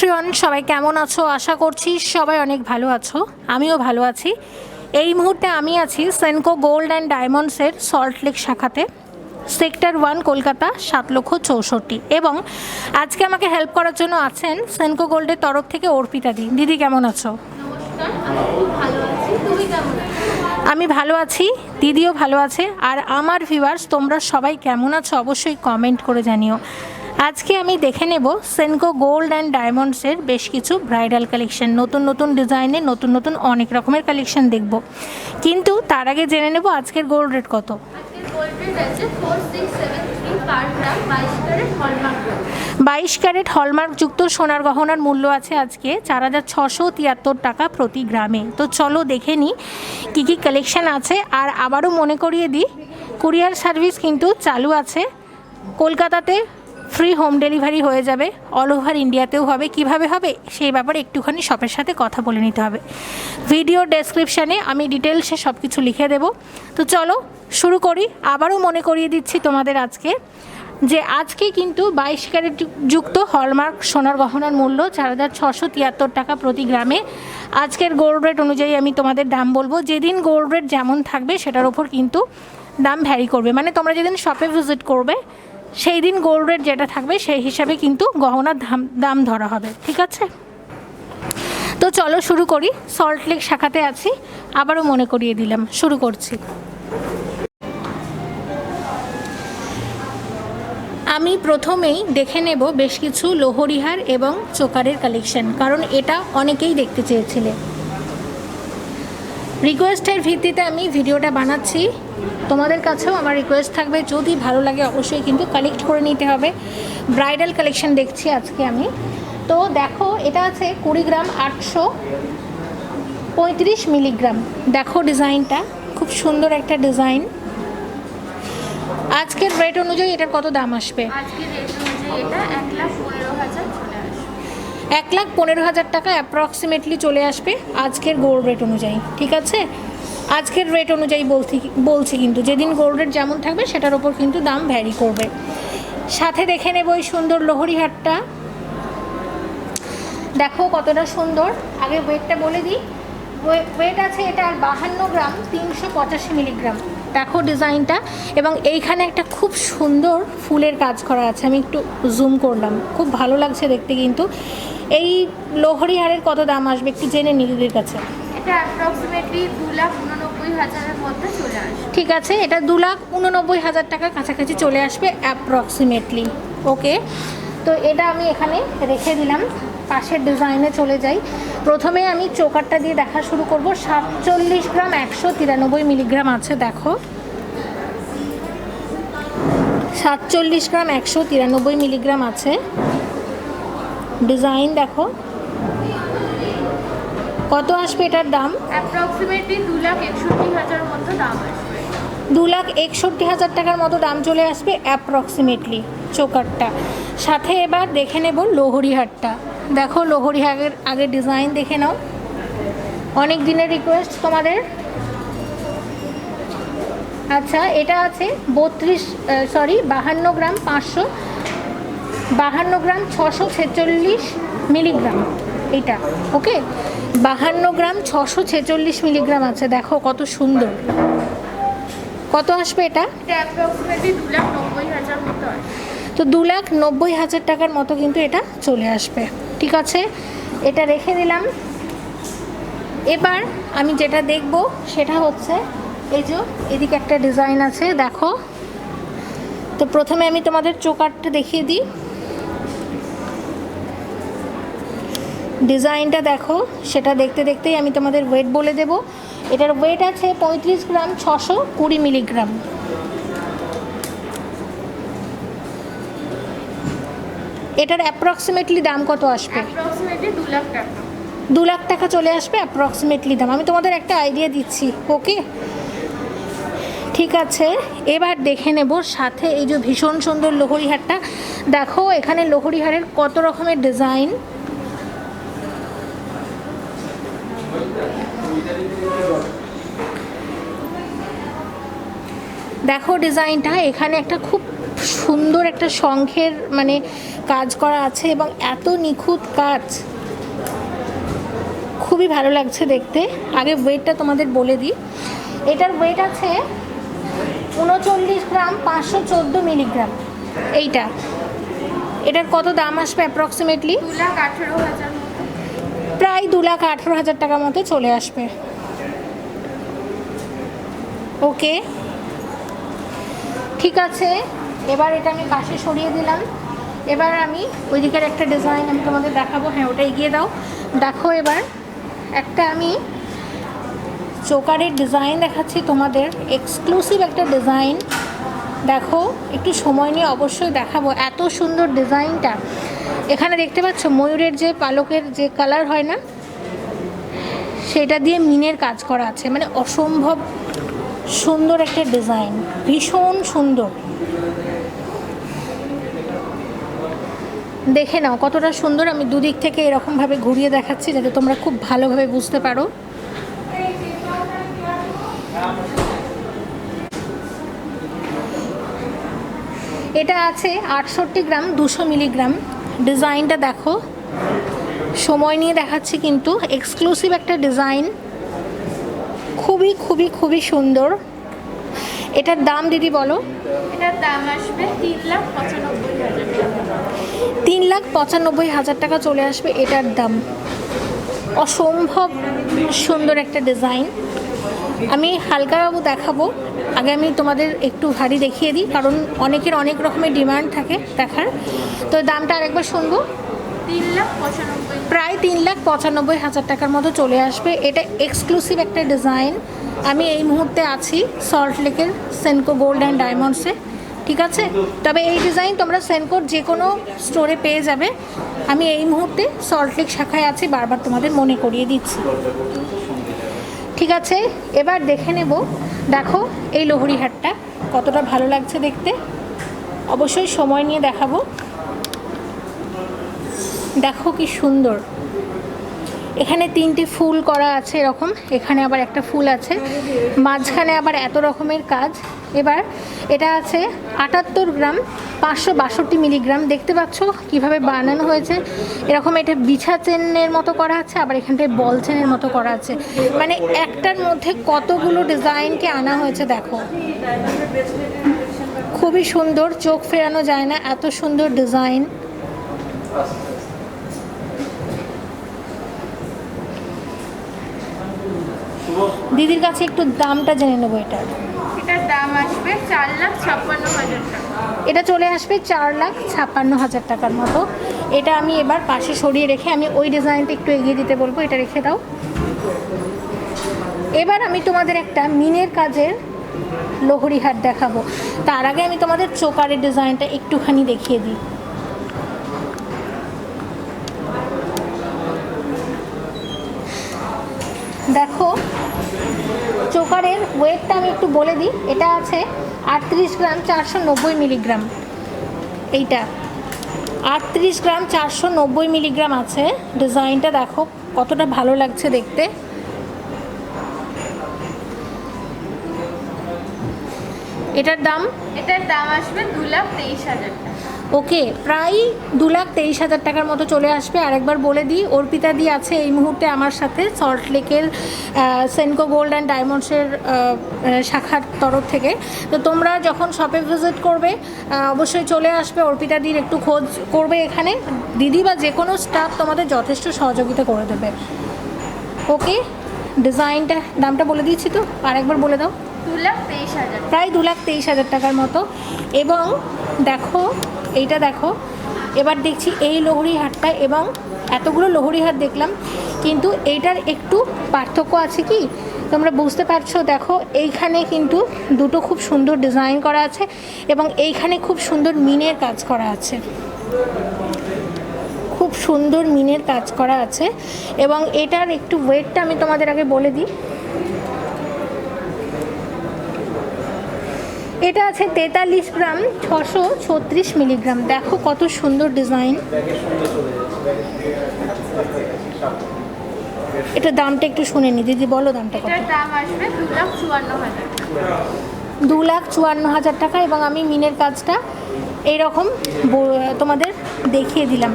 Everyone, সবাই কেমন আছো? আশা করছি সবাই অনেক ভালো আছো। আমিও ভালো আছি। এই মুহূর্তে আমি আছি সেনকো গোল্ড অ্যান্ড ডায়মন্ডসের সল্টলেক শাখাতে, সেক্টর 1, কলকাতা 7,64,000। এবং আজকে আমাকে হেল্প করার জন্য আছেন সেনকো গোল্ডের তরফ থেকে অর্পিতা দি। দিদি কেমন আছো? আমি ভালো আছি, দিদিও ভালো আছে। আর আমার ভিউয়ার্স, তোমরা সবাই কেমন আছো অবশ্যই কমেন্ট করে জানিও। আজকে আমি দেখে নেব সেনকো গোল্ড অ্যান্ড ডায়মন্ডসের বেশ কিছু ব্রাইডাল কালেকশন, নতুন নতুন ডিজাইনের নতুন নতুন অনেক রকমের কালেকশন দেখব। কিন্তু তার আগে জেনে নেব আজকের গোল্ড রেট কত। 22 ক্যারেট হলমার্কযুক্ত সোনার গহনার মূল্য আছে আজকে 4,673 টাকা প্রতি গ্রামে। তো চলো দেখে নিই কী কী কালেকশন আছে। আর আবারও মনে করিয়ে দিই, কুরিয়ার সার্ভিস কিন্তু চালু আছে। কলকাতাতে ফ্রি হোম ডেলিভারি হয়ে যাবে, অল ওভার ইন্ডিয়াতেও হবে। কিভাবে হবে সেই ব্যাপারে একটুখানি শপের সাথে কথা বলে নিতে হবে। ভিডিও ডেসক্রিপশানে আমি ডিটেলসে সব কিছু লিখে দেব। তো চলো শুরু করি। আবারও মনে করিয়ে দিচ্ছি তোমাদের আজকে কিন্তু 22 ক্যারেট যুক্ত হলমার্ক সোনার গহনার মূল্য 4,673 টাকা প্রতি গ্রামে। আজকের গোল্ড রেট অনুযায়ী আমি তোমাদের দাম বলবো। যেদিন গোল্ড রেট যেমন থাকবে সেটার ওপর কিন্তু দাম ভ্যারি করবে। মানে তোমরা যেদিন শপে ভিজিট করবে সেই দিন গোল্ড রেট যেটা থাকবে সেই হিসাবে কিন্তু গহনার দাম ধরা হবে, ঠিক আছে? তো চলো শুরু করি। সল্টলেক শাখাতে আছি, আবারও মনে করিয়ে দিলাম। শুরু করছি। আমি প্রথমেই দেখে নেব বেশ কিছু লোহরিহার এবং চোকারের কালেকশন, কারণ এটা অনেকেই দেখতে চেয়েছিলে। রিকোয়েস্টের ভিত্তিতে আমি ভিডিওটা বানাচ্ছি। তোমাদের কাছেও আমার রিকোয়েস্ট থাকবে, যদি ভালো লাগে অবশ্যই কিন্তু কালেক্ট করে নিতে হবে। ব্রাইডাল কালেকশন দেখছি আজকে আমি। তো দেখো, এটা আছে 20 গ্রাম 835 মিলিগ্রাম। দেখো ডিজাইনটা খুব সুন্দর একটা ডিজাইন। আজকের রেট অনুযায়ী এটার কত দাম আসবে? আজকের রেট অনুযায়ী এটা 1,15,000 চলে আসবে। 1,15,000 টাকা অ্যাপ্রক্সিমেটলি চলে আসবে আজকের গোল্ড রেট অনুযায়ী, ঠিক আছে? আজকের রেট অনুযায়ী বলছি কিন্তু যেদিন গোল্ড রেট যেমন থাকবে সেটার ওপর কিন্তু দাম ভ্যারি করবে। সাথে দেখে নেব এই সুন্দর লোহরি হারটা। দেখো কতটা সুন্দর। আগে ওয়েটটা বলে দিই। ওয়েট আছে এটার 52 গ্রাম 385 মিলিগ্রাম। দেখো ডিজাইনটা। এবং এইখানে একটা খুব সুন্দর ফুলের কাজ করা আছে, আমি একটু জুম করলাম, খুব ভালো লাগছে দেখতে। কিন্তু এই লোহরি হারের কত দাম আসবে একটু জেনে নিজেদের কাছে। এটা অ্যাপ্রক্সিমেটলি 2,89,000-এর মধ্যে চলে আসবে। ঠিক আছে, এটা 2,89,000 টাকার কাছাকাছি চলে আসবে অ্যাপ্রক্সিমেটলি। ওকে, তো এটা আমি এখানে রেখে দিলাম। পাশের ডিজাইনে চলে যাই। প্রথমে আমি চোকারটা দিয়ে দেখা শুরু করব। 47 গ্রাম 193 মিলিগ্রাম আছে। দেখো 47 গ্রাম 193 মিলিগ্রাম আছে। ডিজাইন দেখো কত আসবে এটার দাম। অ্যাপ্রক্সিমেটলি 2,61,000-এর মতো দাম আসবে। 2,61,000 টাকার মতো দাম চলে আসবে অ্যাপ্রক্সিমেটলি চোকারটা। সাথে এবার দেখে নেব লোহরি হারটা। দেখো লোহরি হারের আগে ডিজাইন দেখে নাও। অনেক দিনের রিকোয়েস্ট তোমাদের। আচ্ছা, এটা আছে 52 গ্রাম 646 মিলিগ্রাম। এটা ওকে, 52 গ্রাম 646 মিলিগ্রাম আছে। দেখো কত সুন্দর। কত আসবে এটা? এটা অ্যাপ্রক্সিমেটলি 2,90,000 মতো আসবে। তো 2,90,000 টাকার মতো কিন্তু এটা চলে আসবে, ঠিক আছে? এটা রেখে দিলাম। এবার আমি যেটা দেখব সেটা হচ্ছে এই যে এদিকে একটা ডিজাইন আছে, দেখো। তো প্রথমে আমি তোমাদের চোকারটা দেখিয়ে দিই। ডিজাইনটা দেখো, সেটা দেখতে দেখতেই আমি তোমাদের ওয়েট বলে দেব। এটার ওয়েট আছে 35 গ্রাম 620 মিলিগ্রাম। এটার অ্যাপ্রক্সিমেটলি দাম কত আসবে? অ্যাপ্রক্সিমেটলি 2,00,000 টাকা। 2,00,000 টাকা চলে আসবে অ্যাপ্রক্সিমেটলি দাম। আমি তোমাদের একটা আইডিয়া দিচ্ছি, ওকে? ঠিক আছে, এবার দেখে নেব সাথে এই যে ভীষণ সুন্দর লোহরি হারটা। দেখো এখানে লোহরি হারের কত রকমের ডিজাইন। দেখো ডিজাইনটা, এখানে একটা খুব সুন্দর একটা শঙ্খের মানে কাজ করা আছে এবং এত নিখুঁত কাজ, খুবই ভালো লাগছে দেখতে। আগে ওয়েটটা তোমাদের বলে দিই, এটার ওয়েট আছে 39 গ্রাম 514 মিলিগ্রাম। এইটা এটার কত দাম আসবে অ্যাপ্রক্সিমেটলি? 2,18,000 প্রায় 2,18,000 টাকার মতো চলে আসবে। ওকে, ঠিক আছে, এবার এটা আমি পাশে সরিয়ে দিলাম। এবার আমি ওইদিকের একটা ডিজাইন আমি তোমাদের দেখাবো। হ্যাঁ, ওটা এগিয়ে দাও। দেখো, এবার একটা আমি চোকারের ডিজাইন দেখাচ্ছি তোমাদের, এক্সক্লুসিভ একটা ডিজাইন। দেখো, একটু সময় নিয়ে অবশ্যই দেখাবো। এত সুন্দর ডিজাইনটা। এখানে দেখতে পাচ্ছ ময়ূরের যে পালকের যে কালার হয় না, সেটা দিয়ে মিনের কাজ করা আছে, মানে অসম্ভব সুন্দর একটা ডিজাইন, ভীষণ সুন্দর। দেখে নাও কতটা সুন্দর। আমি দুদিক থেকে এরকমভাবে ঘুরিয়ে দেখাচ্ছি যাতে তোমরা খুব ভালোভাবে বুঝতে পারো। এটা আছে 68 গ্রাম 200 মিলিগ্রাম। ডিজাইনটা দেখো, সময় নিয়ে দেখাচ্ছি কিন্তু, এক্সক্লুসিভ একটা ডিজাইন, খুবই খুবই খুবই সুন্দর। এটার দাম দিদি বলো? এটার দাম আসবে 3,95,000 টাকা। 3,95,000 টাকা চলে আসবে এটার দাম। অসম্ভব সুন্দর একটা ডিজাইন। আমি হালকাবাবু দেখাবো, আগে আমি তোমাদের একটু ভারী দেখিয়ে দিই, কারণ অনেকের অনেক রকমের ডিমান্ড থাকে দেখার। তো দামটা আরেকবার শুনবো। 3,95,000 প্রায় 3,95,000 টাকার মতো চলে আসবে। এটা এক্সক্লুসিভ একটা ডিজাইন। আমি এই মুহূর্তে আছি সল্ট লেকের সেনকো গোল্ড অ্যান্ড ডায়মন্ডসে, ঠিক আছে? তবে এই ডিজাইন তোমরা সেনকোর যে কোনো স্টোরে পেয়ে যাবে। আমি এই মুহূর্তে সল্ট লেক শাখায় আছি, বারবার তোমাদের মনে করিয়ে দিচ্ছি, ঠিক আছে? এবার দেখে নেব। দেখো এই লোহরি হারটা কতটা ভালো লাগছে দেখতে, অবশ্যই সময় নিয়ে দেখাবো। দেখো কি সুন্দর, এখানে 3টে ফুল করা আছে এরকম, এখানে আবার একটা ফুল আছে, মাঝখানে আবার এত রকমের কাজ। এবার এটা আছে 78 গ্রাম 562 মিলিগ্রাম। দেখতে পাচ্ছ কিভাবে বানানো হয়েছে, এরকম এটা বিছা চেনের মতো করা আছে, আবার এখানটায় বল চেনের মতো করা আছে, মানে একটার মধ্যে কতগুলো ডিজাইনকে আনা হয়েছে দেখো, খুবই সুন্দর, চোখ ফেরানো যায় না, এত সুন্দর ডিজাইন। দিদির কাছে একটু দামটা জেনে নেবো এটার। এটার দাম আসবে 4,56,000 টাকা। এটা চলে আসবে 4,56,000 টাকার মতো। এটা আমি এবার পাশে সরিয়ে রেখে আমি ওই ডিজাইনটা একটু এগিয়ে দিতে বলবো, এটা রেখে দাও। এবার আমি তোমাদের একটা মিনের কাজের লোহরি হাট দেখাবো। তার আগে আমি তোমাদের চোকারের ডিজাইনটা একটুখানি দেখিয়ে দিই। দেখো, চোকারের ওয়েটটা আমি একটু বলে দিই। এটা আছে 38 গ্রাম 490 মিলিগ্রাম। এইটা 38 গ্রাম 490 মিলিগ্রাম আছে। ডিজাইনটা দেখো কতটা ভালো লাগছে দেখতে। এটার দাম আসবে 2,23,000 টাকা। ওকে, প্রায় 2,23,000 টাকার মতো চলে আসবে। আরেকবার বলে দিই, অর্পিতা দি আছে এই মুহূর্তে আমার সাথে সল্ট লেকের সেনকো গোল্ড অ্যান্ড ডায়মন্ডসের শাখার তরফ থেকে। তো তোমরা যখন শপে ভিজিট করবে অবশ্যই চলে আসবে, অর্পিতা দির একটু খোঁজ করবে এখানে, দিদি বা যে কোনো স্টাফ তোমাদের যথেষ্ট সহযোগিতা করে দেবে। ওকে, ডিজাইনটা দামটা বলে দিয়েছি তো, আরেকবার বলে দাও। 2,23,000 প্রায় 2,23,000 টাকার মতো। এবং দেখো এইটা দেখো, এবার দেখছি এই লোহরি হাটটা, এবং এতগুলো লোহরি হাট দেখলাম কিন্তু এইটার একটু পার্থক্য আছে, কি তোমরা বুঝতে পারছো? দেখো এইখানে কিন্তু দুটো খুব সুন্দর ডিজাইন করা আছে এবং এইখানে খুব সুন্দর মিনের কাজ করা আছে, খুব সুন্দর মিনের কাজ করা আছে। এবং এটার একটু ওয়েটটা আমি তোমাদের আগে বলে দিই। এটা আছে 43 গ্রাম 636 মিলিগ্রাম। দেখো কত সুন্দর ডিজাইন। এটা দামটা একটু শুনে নি দিদি, বলো দামটা কত? এটার দাম আসবে 2,54,000 টাকা। 2,54,000 টাকা। এবং আমি মিনের কাজটা এই রকম তোমাদের দেখিয়ে দিলাম।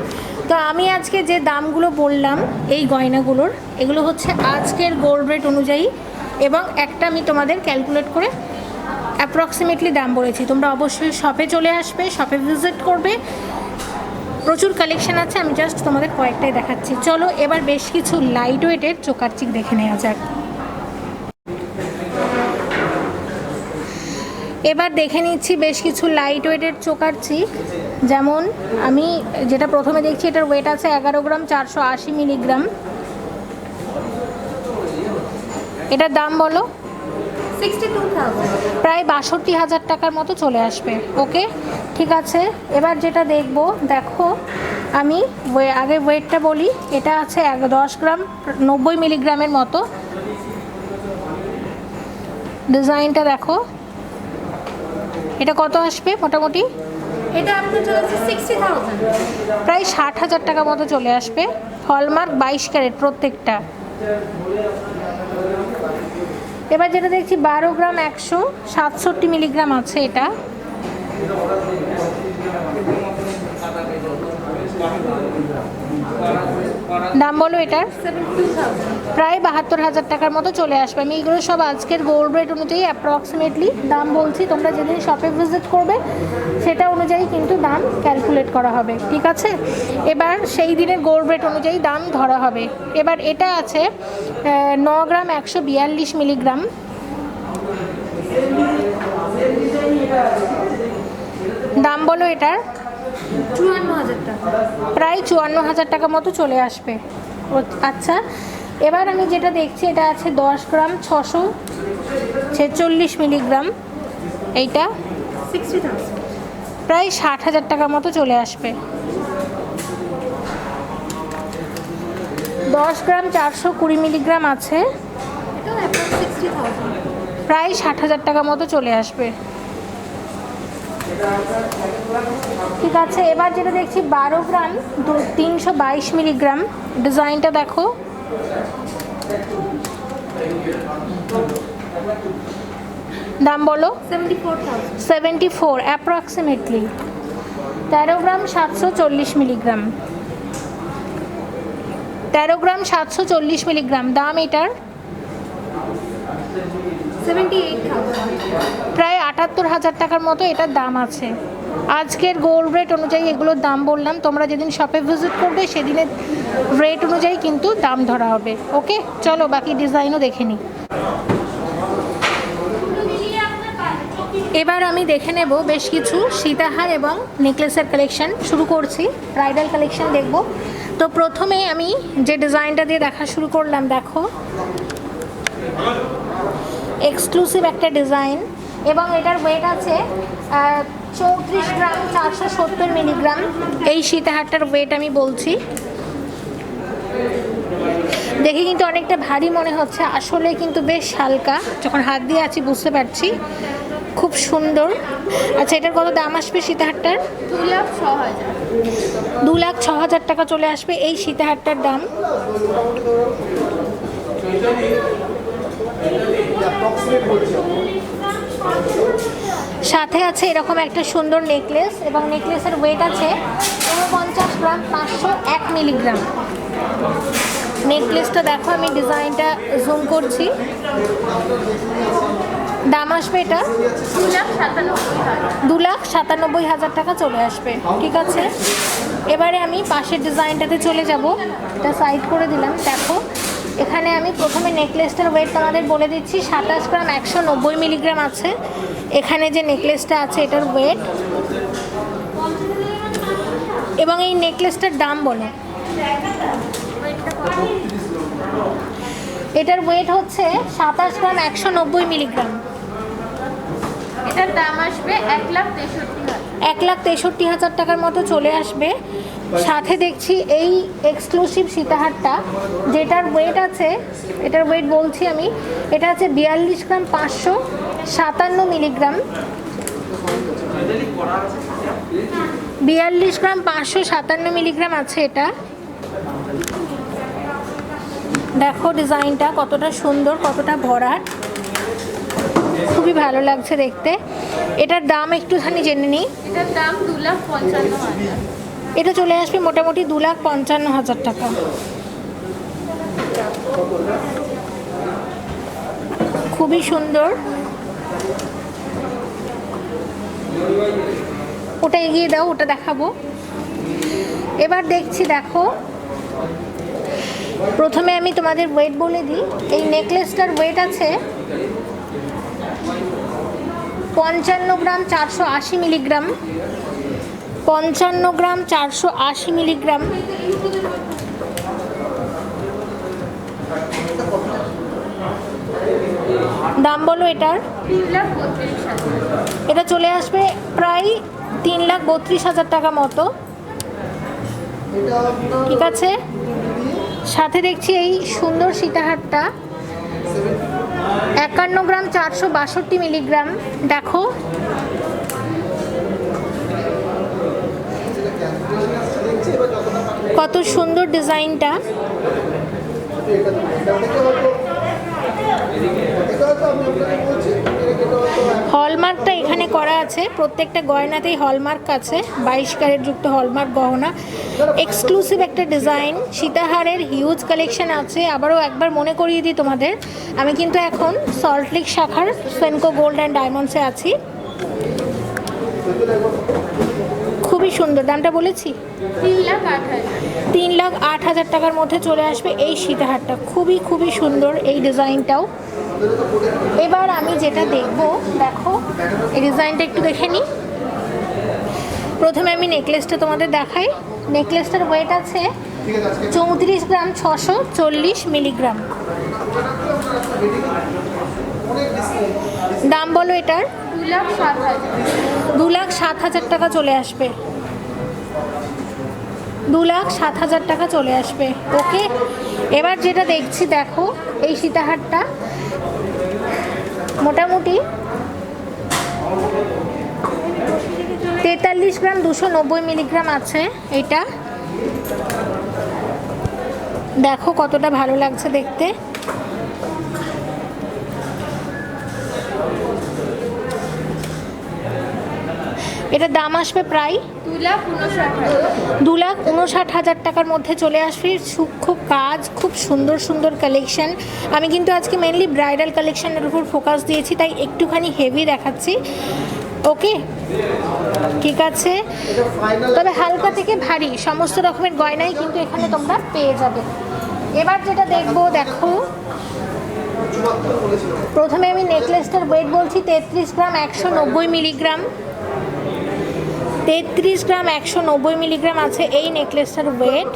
তো আমি আজকে যে দামগুলো বললাম এই গয়নাগুলোর, এগুলো হচ্ছে আজকের গোল্ড রেট অনুযায়ী, এবং একটা আমি তোমাদের ক্যালকুলেট করে অ্যাপ্রক্সিমেটলি দাম বলেছি। তোমরা অবশ্যই শপে চলে আসবে, শপে ভিজিট করবে, প্রচুর কালেকশন আছে। আমি জাস্ট তোমাদের কয়েকটাই দেখাচ্ছি। চলো এবার বেশ কিছু লাইট ওয়েটের চোকার চিক দেখে নেওয়া যাক। এবার দেখে নিচ্ছি বেশ কিছু লাইট ওয়েটের চোকার চিক। যেমন আমি যেটা প্রথমে দেখছি, এটার ওয়েট আছে 11 গ্রাম 480 মিলিগ্রাম। এটার দাম বলো? 62,000, প্রায় 62,000 টাকার মতো চলে আসবে। ওকে, ঠিক আছে। এবার যেটা দেখবো, দেখো আমি আগে ওয়েটটা বলি। এটা আছে 10 গ্রাম 90 মিলিগ্রামের মতো। ডিজাইনটা দেখো, এটা কত আসবে মোটামুটি? এটা আপনার চলেছে 60,000। প্রায় 60,000 টাকা মতো চলে আসবে। হলমার্ক 22 ক্যারেট প্রত্যেকটা। এবার যেটা দেখছি 12 গ্রাম 167 মিলিগ্রাম আছে। এটা দাম বলো এটার? 72,000। প্রায় 72,000 টাকার মতো চলে আসবে। আমি এগুলো সব আজকের গোল্ড রেট অনুযায়ী অ্যাপ্রক্সিমেটলি দাম বলছি। তোমরা যেদিন শপে ভিজিট করবে সেটা অনুযায়ী কিন্তু দাম ক্যালকুলেট করা হবে, ঠিক আছে? এবার সেই দিনের গোল্ড রেট অনুযায়ী দাম ধরা হবে। এবার এটা আছে 9 গ্রাম 142 মিলিগ্রাম। দাম বলো এটার? 54,000 টাকা। প্রায় 54,000 টাকা মতো চলে আসবে। আচ্ছা, এবার আমি যেটা দেখছি, এটা আছে 10 গ্রাম 646 মিলিগ্রাম। এইটা 60,000। প্রায় 60,000 টাকা মতো চলে আসবে। 10 গ্রাম 420 মিলিগ্রাম আছে। এটাও অ্যাপ্রক্স 60,000। প্রায় 60,000 টাকা মতো চলে আসবে, ঠিক আছে। এবার যেটা দেখছি 12 গ্রাম 322 মিলিগ্রাম। ডিজাইনটা দেখো, দাম বলো? 74,000। 74 অ্যাপ্রক্সিমেটলি। 13 গ্রাম 740 মিলিগ্রাম। 13 গ্রাম 740 মিলিগ্রাম। দাম এটার? 78,000। প্রায় 78,000 টাকার মতো এটার দাম আছে। আজকের গোল্ড রেট অনুযায়ী এগুলোর দাম বললাম। তোমরা যেদিন শপে ভিজিট করবে সেদিনের রেট অনুযায়ী কিন্তু দাম ধরা হবে। ওকে, চলো বাকি ডিজাইনও দেখে নিই। এবার আমি দেখে নেব বেশ কিছু সীতাহার এবং নেকলেসের কালেকশন। শুরু করছি, ব্রাইডাল কালেকশন দেখব। তো প্রথমে আমি যে ডিজাইনটা দিয়ে দেখা শুরু করলাম, দেখো এক্সক্লুসিভ একটা ডিজাইন, এবং এটার ওয়েট আছে 34 গ্রাম 470 মিলিগ্রাম। এই সীতাহারটার ওয়েট আমি বলছি। দেখে কিন্তু অনেকটা ভারী মনে হচ্ছে, আসলে কিন্তু বেশ হালকা। যখন হাত দিয়ে আছি বুঝতে পারছি, খুব সুন্দর। আচ্ছা, এটার কত দাম আসবে সীতাহারটার? 2,06,000। 2,06,000 টাকা চলে আসবে এই সীতাহারটার দাম। সাথে আছে এরকম একটা সুন্দর নেকলেস, এবং নেকলেসের ওয়েট আছে 49 গ্রাম 501 মিলিগ্রাম। নেকলেসটা দেখো, আমি ডিজাইনটা জুম করছি। দাম আসবে এটা 2,97,000 টাকা চলে আসবে, ঠিক আছে। এবারে আমি পাশের ডিজাইনটাতে চলে যাব। এটা সাইড করে দিলাম। দেখো এখানে আমি প্রথমে নেকলেসটার ওয়েট তোমাদের বলে দিচ্ছি। 27 গ্রাম 190 মিলিগ্রাম আছে এখানে যে নেকলেসটা আছে, এটার ওয়েট। এবং এই নেকলেসটার দাম বলো? এটার ওয়েট হচ্ছে 27 গ্রাম 190 মিলিগ্রাম। এটার দাম আসবে 1,63,000। 1,63,000 টাকার মতো চলে আসবে। সাথে দেখছি এই এক্সক্লুসিভ সীতাহারটা, যেটার ওয়েট আছে, এটার ওয়েট বলছি আমি, এটা আছে 42 গ্রাম 557 মিলিগ্রাম। 42 গ্রাম 557 মিলিগ্রাম আছে এটা। দেখো ডিজাইনটা কতটা সুন্দর, কতটা ভরাট। খুবই ভালো লাগছে দেখতে। এটার দাম একটুখানি জেনে নিই। এটার দাম 2,55,000। এটা চলে আসবে মোটামুটি 2,55,000 টাকা। খুবই সুন্দর। ওটা এগিয়ে দাও, ওটা দেখাবো। এবার দেখছি, দেখো প্রথমে আমি তোমাদের ওয়েট বলে দিই। এই নেকলেসটার ওয়েট আছে 55 গ্রাম 480 মিলিগ্রাম। 55 গ্রাম 480 মিলিগ্রাম। দাম বলো এটার। 3,32,000। এটা চলে আসবে প্রায় 3,32,000 টাকা মতো। ঠিক আছে, সাথে দেখছি এই সুন্দর সীতাহারটা 51 গ্রাম 462 মিলিগ্রাম। দেখো কত সুন্দর ডিজাইনটা। হলমার্কটা এখানে করা আছে, প্রত্যেকটা গয়নাতেই হলমার্ক আছে। 22 ক্যারেট যুক্ত হলমার্ক গহনা। এক্সক্লুসিভ একটা ডিজাইন। সীতাহারের হিউজ কালেকশন আছে। আবারও একবার মনে করিয়ে দিই তোমাদের, আমি কিন্তু এখন সল্টলেক শাখার সেনকো গোল্ড অ্যান্ড ডায়মন্ডসে আছি। খুবই সুন্দর। দামটা বলেছি 3,08,000। 3,08,000 টাকার মধ্যে চলে আসবে এই সীতাহারটা। খুবই খুবই সুন্দর এই ডিজাইনটাও। এবার আমি যেটা দেখব, দেখো এই ডিজাইনটা একটু দেখে নিই। প্রথমে আমি নেকলেসটা তোমাদের দেখাই। নেকলেসটার ওয়েট আছে 34 গ্রাম 640 মিলিগ্রাম। দাম বলো এটার। 2,07,000। 2,07,000 টাকা চলে আসবে। 2,07,000 টাকা চলে আসবে। ওকে, এবার যেটা দেখছি, দেখো এই সীতাহারটা মোটামুটি 43 গ্রাম 290 মিলিগ্রাম আছে। এটা দেখো কতটা ভালো লাগছে দেখতে। এটার দাম আসবে প্রায় 2,59,000। 2,59,000 টাকার মধ্যে চলে আসবে। সূক্ষ্ম কাজ, খুব সুন্দর সুন্দর কালেকশন। আমি কিন্তু আজকে মেনলি ব্রাইডাল কালেকশনের উপর ফোকাস দিয়েছি, তাই একটুখানি হেভি দেখাচ্ছি। ওকে, ঠিক আছে। তবে হালকা থেকে ভারী সমস্ত রকমের গয়নাই কিন্তু এখানে তোমরা পেয়ে যাবে। এবার যেটা দেখবো, দেখো প্রথমে আমি নেকলেসটার ওয়েট বলছি 33 গ্রাম 190 মিলিগ্রাম। 33 গ্রাম 190 মিলিগ্রাম আছে এই নেকলেসটার ওয়েট।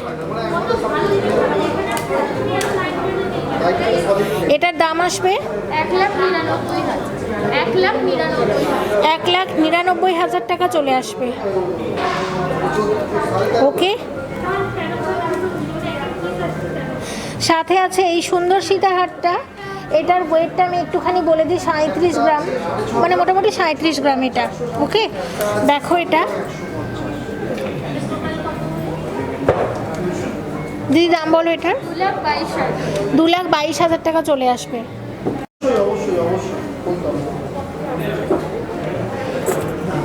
এটার দাম আসবে 1,99,000। 1,99,000। 1,99,000 টাকা চলে আসবে। ওকে, সাথে আছে এই সুন্দর সীতাহারটা। এটার ওয়েটটা আমি একটুখানি বলে দিই 37 গ্রাম, মানে মোটামুটি 37 গ্রাম এটা। ওকে, দেখো এটা দিদি, দাম বলো এটার। 2,22,000। 2,22,000 টাকা চলে আসবে।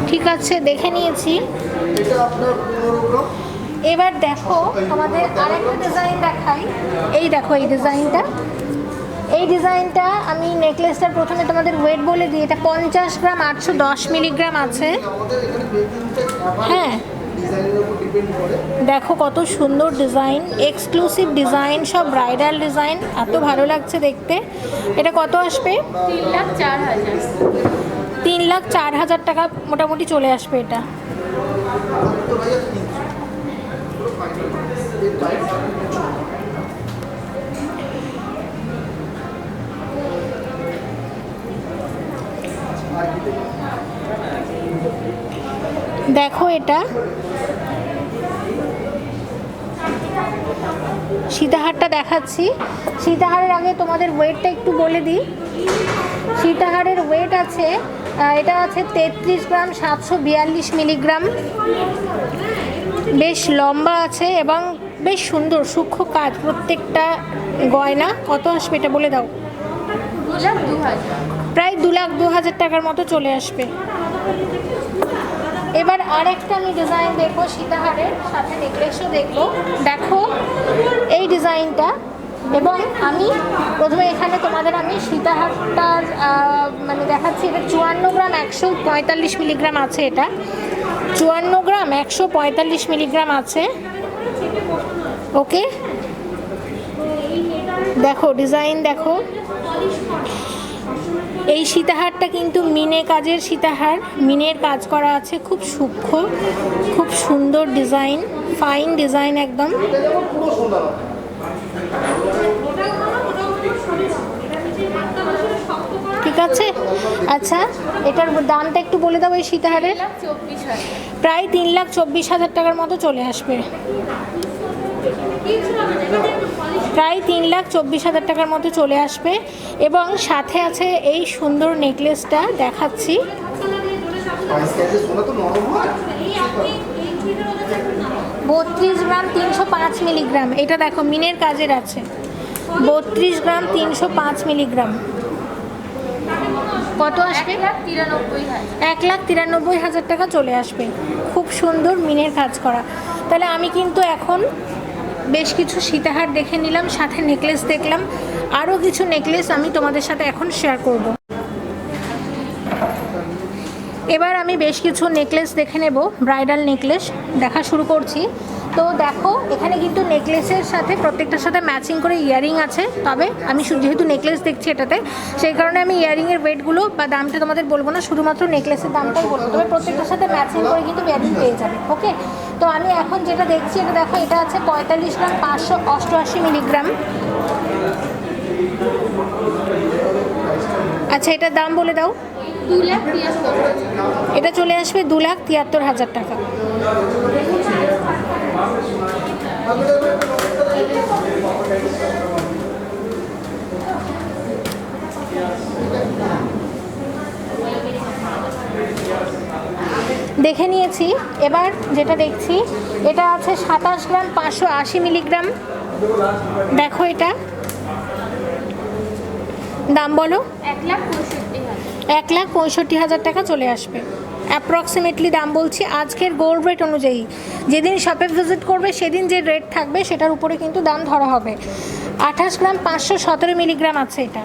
ঠিক আছে, দেখে নিয়েছি। এবার দেখো আমাদের আরেকটা ডিজাইন দেখাই। এই দেখো এই ডিজাইনটা। এই ডিজাইনটা আমি নেকলেসটার প্রথমে তোমাদের ওয়েট বলে দিই। এটা 50 গ্রাম 810 মিলিগ্রাম আছে। হ্যাঁ, দেখো কত সুন্দর ডিজাইন, এক্সক্লুসিভ ডিজাইন, সব ব্রাইডাল ডিজাইন। এত ভালো লাগছে দেখতে। এটা কত আসবে? 3,04,000। 3,04,000 টাকা মোটামুটি চলে আসবে এটা। দেখো এটা সীতাহারটা দেখাচ্ছি। সীতাহারের আগে তোমাদের ওয়েটটা একটু বলে দিই। সীতাহারের ওয়েট আছে, এটা আছে 33 গ্রাম 742 মিলিগ্রাম। বেশ লম্বা আছে এবং বেশ সুন্দর সূক্ষ্ম কাজ প্রত্যেকটা গয়না। কত আসবে এটা বলে দাও। 2,02,000। প্রায় 2,02,000 টাকার মতো চলে আসবে। এবার আরেকটা আমি ডিজাইন দেখবো সীতাহারের সাথে নেকলেসও দেখবো। দেখো এই ডিজাইনটা, এবং আমি প্রথমে এখানে তোমাদের আমি সীতাহারটার মানে দেখাচ্ছি। এটা 54 গ্রাম 145 মিলিগ্রাম আছে। এটা 54 গ্রাম 145 মিলিগ্রাম আছে। ওকে, দেখো ডিজাইন দেখো। এই সীতাহারটা কিন্তু মিনে কাজের সীতাহার, মিনের কাজ করা আছে, খুব সূক্ষ্ম, খুব সুন্দর ডিজাইন, ফাইন ডিজাইন একদম। ঠিক আছে, আচ্ছা এটার দামটা একটু বলে দাও। এই সীতাহারের প্রায় 3,24,000 টাকার মতো চলে আসবে। প্রায় 3,24,000 টাকার মতো চলে আসবে। এবং সাথে আছে এই সুন্দর নেকলেসটা দেখাচ্ছি। 32 গ্রাম 305 মিলিগ্রাম। এটা দেখো মিনের কাজের আছে। 32 গ্রাম 305 মিলিগ্রাম। কত আসবে? 1,93,000 টাকা চলে আসবে। খুব সুন্দর মিনের কাজ করা। তাহলে আমি কিন্তু এখন বেশ কিছু সীতাহার দেখে নিলাম, সাথে নেকলেস দেখলাম। আরও কিছু নেকলেস আমি তোমাদের সাথে এখন শেয়ার করব। এবার আমি বেশ কিছু নেকলেস দেখে নেব, ব্রাইডাল নেকলেস দেখা শুরু করছি। তো দেখো এখানে কিন্তু নেকলেসের সাথে প্রত্যেকটার সাথে ম্যাচিং করে ইয়ারিং আছে। তবে আমি যেহেতু নেকলেস দেখছি এটাতে, সেই কারণে আমি ইয়ারিংয়ের ওয়েটগুলো বা দামটা তোমাদের বলবো না, শুধুমাত্র নেকলেসের দামটাই বলবো। তবে প্রত্যেকটার সাথে ম্যাচিং করে কিন্তু ইয়ারিং পেয়ে যাবে। ওকে, তো আমি এখন যেটা দেখছি এটা দেখো, এটা আছে 45 গ্রাম 588 মিলিগ্রাম। আচ্ছা এটার দাম বলে দাও। 2,73,000। এটা চলে আসবে 2,73,000 টাকা। দেখে নিয়েছি। এবার যেটা দেখছি এটা আছে 27 গ্রাম 580 মিলিগ্রাম। দেখো এটা দাম বলো। 1,65,000 টাকা চলে আসবে অ্যাপ্রক্সিমেটলি দাম বলছি আজকের গোল্ড রেট অনুযায়ী। যেদিন শপে ভিজিট করবে সেদিন যে রেট থাকবে সেটার উপরে কিন্তু দাম ধরা হবে। 28 গ্রাম 517 মিলিগ্রাম আছে। এটা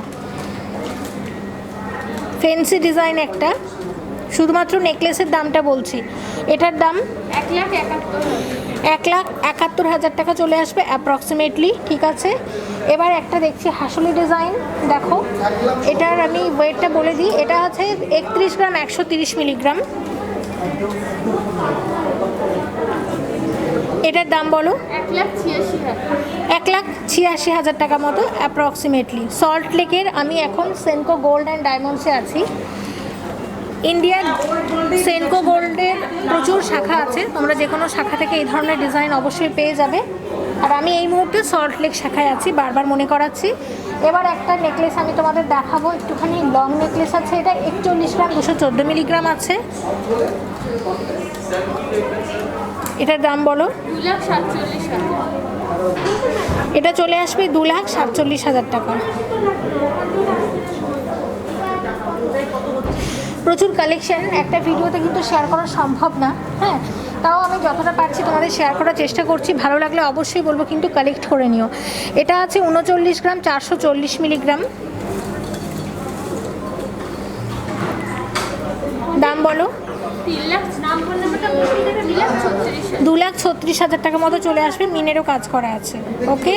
ফেন্সি ডিজাইন একটা, শুধুমাত্র নেকলেসের দামটা বলছি। এটার দাম 1,71,000 টাকা চলে আসবে অ্যাপ্রক্সিমেটলি। ঠিক আছে, এবার একটা দেখছি হাসুলি ডিজাইন। দেখো এটার আমি ওয়েটটা বলে দিই। এটা আছে 31 গ্রাম 130 মিলিগ্রাম। এটার দাম বলো। 1,86,000 টাকা মতো অ্যাপ্রক্সিমেটলি। সল্ট লেকের আমি এখন সেনকো গোল্ড অ্যান্ড ডায়মন্ডসে আছি। ইন্ডিয়ার সেনকো গোল্ডের প্রচুর শাখা আছে, তোমরা যে কোনো শাখা থেকে এই ধরনের ডিজাইন অবশ্যই পেয়ে যাবে। আর আমি এই মুহূর্তে সল্ট লেক শাখায় আছি, বারবার মনে করাচ্ছি। এবার একটা নেকলেস আমি তোমাদের দেখাবো, একটুখানি লং নেকলেস আছে। এটা 41 গ্রাম 214 মিলিগ্রাম আছে। এটার দাম বলো। 2,47,000। এটা চলে আসবে 2,47,000 টাকা। প্রচুর কালেকশন একটা ভিডিওতে কিন্তু শেয়ার করা সম্ভব না। হ্যাঁ, তাও আমি যতটা পারছি তোমাদের শেয়ার করার চেষ্টা করছি। ভালো লাগলে অবশ্যই বলবো কিন্তু কালেক্ট করে নিও। এটা আছে 39 গ্রাম 440 মিলিগ্রাম। দাম বলো। 2,36,000 টাকা মতো চলে আসবে। মিনেরও কাজ করা আছে। ওকে,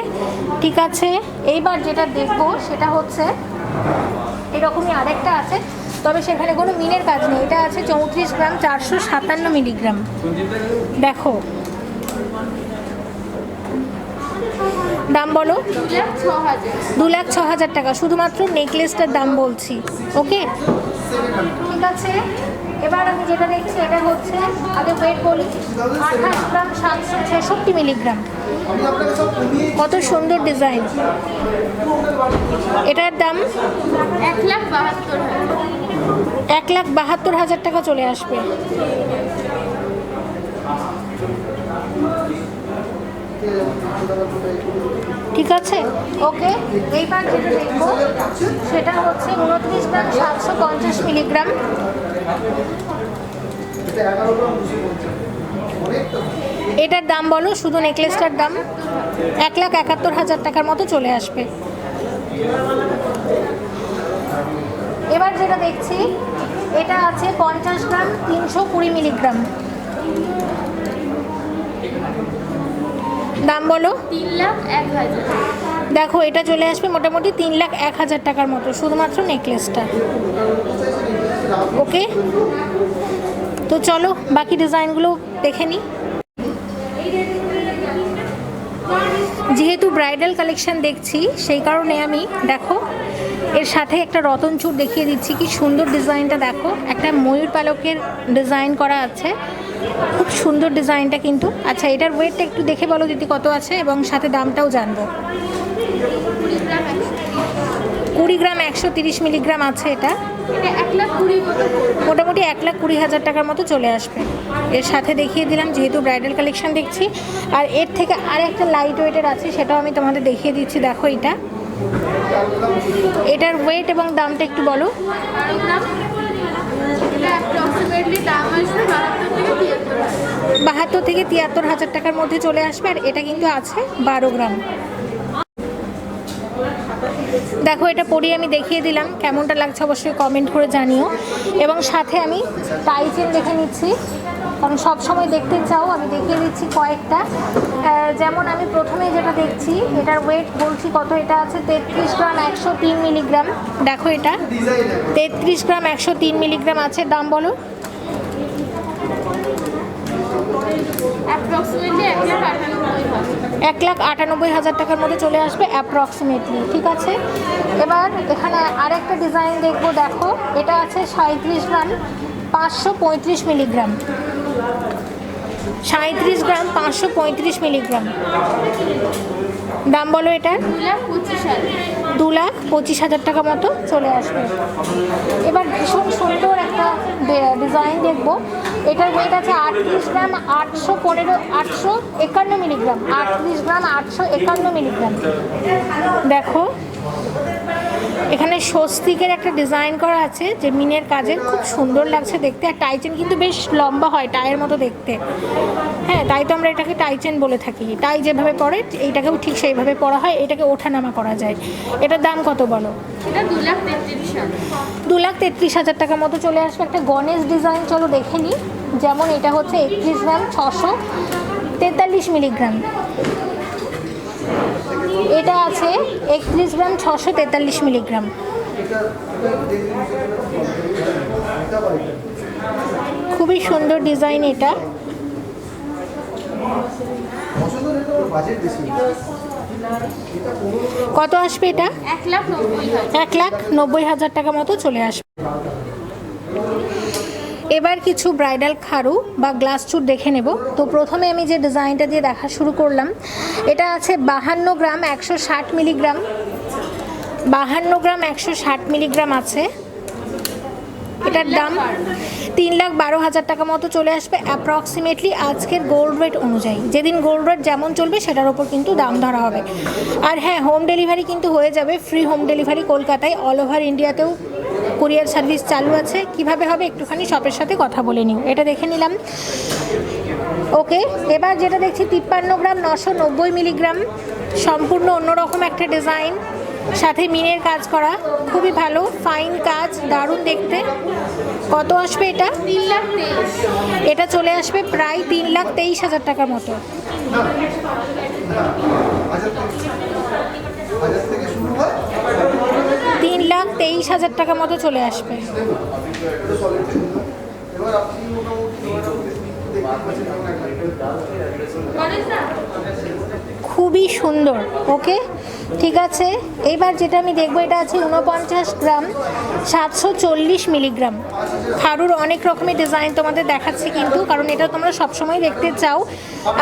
ঠিক আছে। এইবার যেটা দেখবো সেটা হচ্ছে এরকমই আরেকটা আছে, তবে সেখানে কোনো মিনের কাজ নেই। এটা আছে 34 গ্রাম 457 মিলিগ্রাম। দেখো দাম বলো। 2,06,000 টাকা, শুধুমাত্র নেকলেসটার দাম বলছি। ওকে, ঠিক আছে। এবার আমি যেটা দেখছি এটা হচ্ছে, আগে ওয়েট বলি, 28 গ্রাম 766 মিলিগ্রাম। কত সুন্দর ডিজাইন। এটার দাম 1,72,000 টাকা চলে আসবে। ঠিক আছে, ওকে। এইবার যেটা দেখবো সেটা হচ্ছে 29 গ্রাম 750 মিলিগ্রাম। এটার দাম বলো, শুধু নেকলেসটার দাম 1,71,000 টাকার মতো চলে আসবে। এবার যেটা দেখছি এটা আছে 50 গ্রাম 320 মিলিগ্রাম। দাম বলো। 3,01,000। দেখো এটা চলে আসবে মোটামুটি 3,01,000 টাকার মতো, শুধুমাত্র নেকলেসটা। ওকে, তো চলো বাকি ডিজাইনগুলো দেখে নিই। যেহেতু ব্রাইডাল কালেকশন দেখছি সেই কারণে আমি দেখো এর সাথে একটা রতন চূড় দেখিয়ে দিচ্ছি। কি সুন্দর ডিজাইনটা দেখো, একটা ময়ূর পালকের ডিজাইন করা আছে, খুব সুন্দর ডিজাইনটা কিন্তু। আচ্ছা, এটার ওয়েটটা একটু দেখে বলো দিদি কত আছে, এবং সাথে দামটাও জানবো। 20 গ্রাম 130 মিলিগ্রাম আছে এটা। এটা 1,20,000 মতো পড়বে। মোটামুটি 1,20,000 টাকার মতো চলে আসবে। এর সাথে দেখিয়ে দিলাম যেহেতু ব্রাইডাল কালেকশন দেখছি। আর এর থেকে আর একটা লাইট ওয়েটের আছে, সেটাও আমি তোমাদের দেখিয়ে দিচ্ছি। দেখো এটার ওয়েট এবং দামটা একটু বলো। 12 গ্রাম। এটা অ্যাপ্রক্সিমেটলি দাম আসবে 72 থেকে 73,000 টাকার মধ্যে চলে আসবে। আর এটা কিন্তু আছে 12 গ্রাম। দেখো এটা পরিয়ে আমি দেখিয়ে দিলাম, কেমনটা লাগছে অবশ্যই কমেন্ট করে জানিও। এবং সাথে আমি টাই চেন দেখে নিচ্ছি, কারণ সব সময় দেখতে চাও, আমি দেখিয়ে দিচ্ছি কয়েকটা। যেমন আমি প্রথমে যেটা দেখছি এটার ওয়েট বলছি কত, এটা আছে 33 গ্রাম 103 মিলিগ্রাম। দেখো এটা 33 গ্রাম 103 মিলিগ্রাম আছে। দাম বলো। অ্যাপ্রক্সিমেটলি 1,98,000 টাকার মধ্যে চলে আসবে অ্যাপ্রক্সিমেটলি। ঠিক আছে, এবার এখানে আরেকটা ডিজাইন দেখবো। দেখো এটা আছে 37 গ্রাম 535 মিলিগ্রাম। 37 গ্রাম 535 মিলিগ্রাম। দাম বলো এটার। 2,25,000 টাকা মতো চলে আসবে। এবার ভীষণ সুন্দর একটা ডিজাইন দেখবো। এটার ওয়েট আছে 38 গ্রাম 851 মিলিগ্রাম। 38 গ্রাম 851 মিলিগ্রাম। দেখো এখানে স্বস্তিকের একটা ডিজাইন করা আছে, যে মিনের কাজের, খুব সুন্দর লাগছে দেখতে। আর টাইচেন কিন্তু বেশ লম্বা হয়, টাইয়ের মতো দেখতে। হ্যাঁ, তাই তো আমরা এটাকে টাইচেন বলে থাকি। টাই যেভাবে পরে এইটাকেও ঠিক সেইভাবে পরা হয়, এটাকে ওঠানামা করা যায়। এটার দাম কত বলো। এটা 2,33,000। 2,33,000 টাকার মতো চলে আসবে। একটা গণেশ ডিজাইন চলো দেখে নিই। যেমন এটা হচ্ছে 31 গ্রাম 643 মিলিগ্রাম। এটা আছে 31 গ্রাম 643 মিলিগ্রাম। খুবই সুন্দর ডিজাইন এটা। কত আসবে এটা। 1,90,000 টাকা মতো চলে আসবে। এবার কিছু ব্রাইডাল খাড়ু বা গ্লাস চুড় দেখে নেব। তো প্রথমে আমি যে ডিজাইনটা দিয়ে দেখা শুরু করলাম, এটা আছে 52 গ্রাম 160 মিলিগ্রাম। 52 গ্রাম 160 মিলিগ্রাম আছে। এটার দাম 3,12,000 টাকা মতো চলে আসবে অ্যাপ্রক্সিমেটলি আজকের গোল্ড রেট অনুযায়ী। যেদিন গোল্ড রেট যেমন চলবে সেটার ওপর কিন্তু দাম ধরা হবে। আর হ্যাঁ, হোম ডেলিভারি কিন্তু হয়ে যাবে, ফ্রি হোম ডেলিভারি কলকাতায়, অল ওভার ইন্ডিয়াতেও কুরিয়ার সার্ভিস চালু আছে। কিভাবে হবে একটুখানি শপের সাথে কথা বলে নিও। এটা দেখে নিলাম। ওকে, এবার যেটা দেখছি 53 গ্রাম 990 মিলিগ্রাম। সম্পূর্ণ অন্যরকম একটা ডিজাইন, সাথে মিনের কাজ করা, খুবই ভালো ফাইন কাজ, দারুণ দেখতে। কত আসবে এটা। 3,23,000। এটা চলে আসবে প্রায় 3,23,000 টাকার মতো। 3,23,000 টাকা মতো চলে আসবে। খুবই সুন্দর। ওকে, ঠিক আছে। এবার যেটা আমি দেখবো, এটা আছে 49 গ্রাম 740 মিলিগ্রাম। খাড়ুর অনেক রকমের ডিজাইন তোমাদের দেখাচ্ছি কিন্তু, কারণ এটা তোমরা সবসময় দেখতে চাও।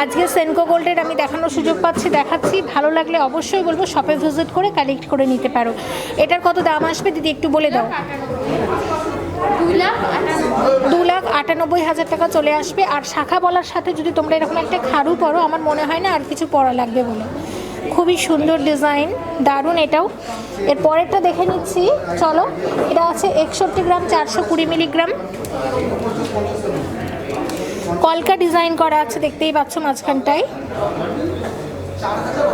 আজকে সেনকো গোল্ডের আমি দেখানোর সুযোগ পাচ্ছি, দেখাচ্ছি। ভালো লাগলে অবশ্যই বলবো শপে ভিজিট করে কালেক্ট করে নিতে পারো। এটার কত দাম আসবে দিদি একটু বলে দাও। 2,98,000 টাকা চলে আসবে। আর শাখা বলার সাথে যদি তোমরা এরকম একটা খাড়ু পরো, আমার মনে হয় না আর কিছু পরা লাগবে বলে। খুবই সুন্দর ডিজাইন, দারুণ এটাও। এর পরেরটা দেখে নিচ্ছি, চলো। এটা আছে 61 গ্রাম, 420 মিলিগ্রাম। কলকা ডিজাইন করা আছে, দেখতেই পাচ্ছ মাঝখানটায়।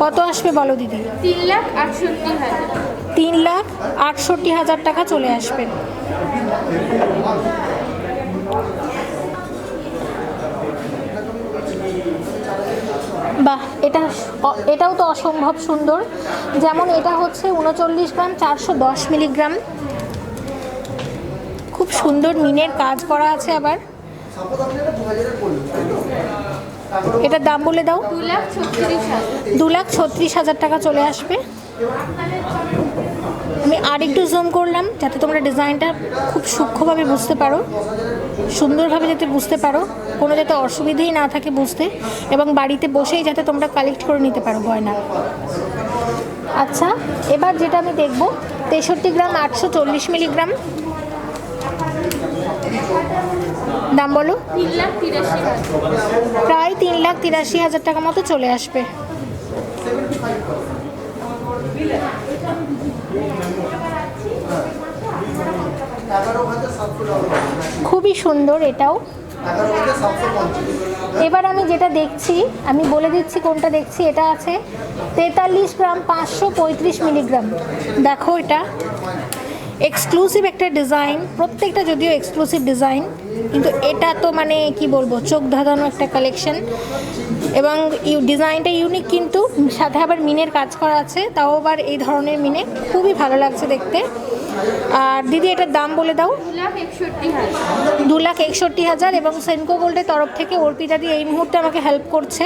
কত আসবে বলো দিদি? 3,68,000। 3,68,000 টাকা চলে আসবে। বাহ, এটাও তো অসম্ভব সুন্দর। যেমন এটা হচ্ছে 39 গ্রাম, 410 মিলিগ্রাম। খুব সুন্দর মিনের কাজ করা আছে আবার। এটার দাম বলে দাও। 2,36,000 টাকা চলে আসবে। আমি আরেকটু জুম করলাম যাতে তোমরা ডিজাইনটা খুব সূক্ষ্মভাবে বুঝতে পারো, সুন্দরভাবে যাতে বুঝতে পারো, কোনো যাতে অসুবিধেই না থাকে বুঝতে, এবং বাড়িতে বসেই যাতে তোমরা কালেক্ট করে নিতে পারো গয়না। আচ্ছা, এবার যেটা আমি দেখব 63 গ্রাম, 840 মিলিগ্রাম। দাম বলো। 3,83,000। প্রায় 3,83,000 টাকা মতো চলে আসবে। খুবই সুন্দর এটাও। এবার আমি যেটা দেখছি, আমি বলে দিচ্ছি কোনটা দেখছি। এটা আছে 43 গ্রাম, 535 মিলিগ্রাম। দেখো, এটা এক্সক্লুসিভ একটা ডিজাইন, প্রত্যেকটা যদিও এক্সক্লুসিভ ডিজাইন, কিন্তু এটা তো মানে কি বলবো, চোখ ধাঁধানো একটা কালেকশন। এবং ডিজাইনটা ইউনিক, কিন্তু সাথে আবার মিনের কাজ করা আছে, তাও আবার এই ধরনের মিনে, খুবই ভালো লাগছে দেখতে। আর দিদি এটার দাম বলে দাও। 2,61,000। এবং সেনকো গোল্ডের তরফ থেকে অর্পিতা দি এই মুহূর্তে আমাকে হেল্প করছে।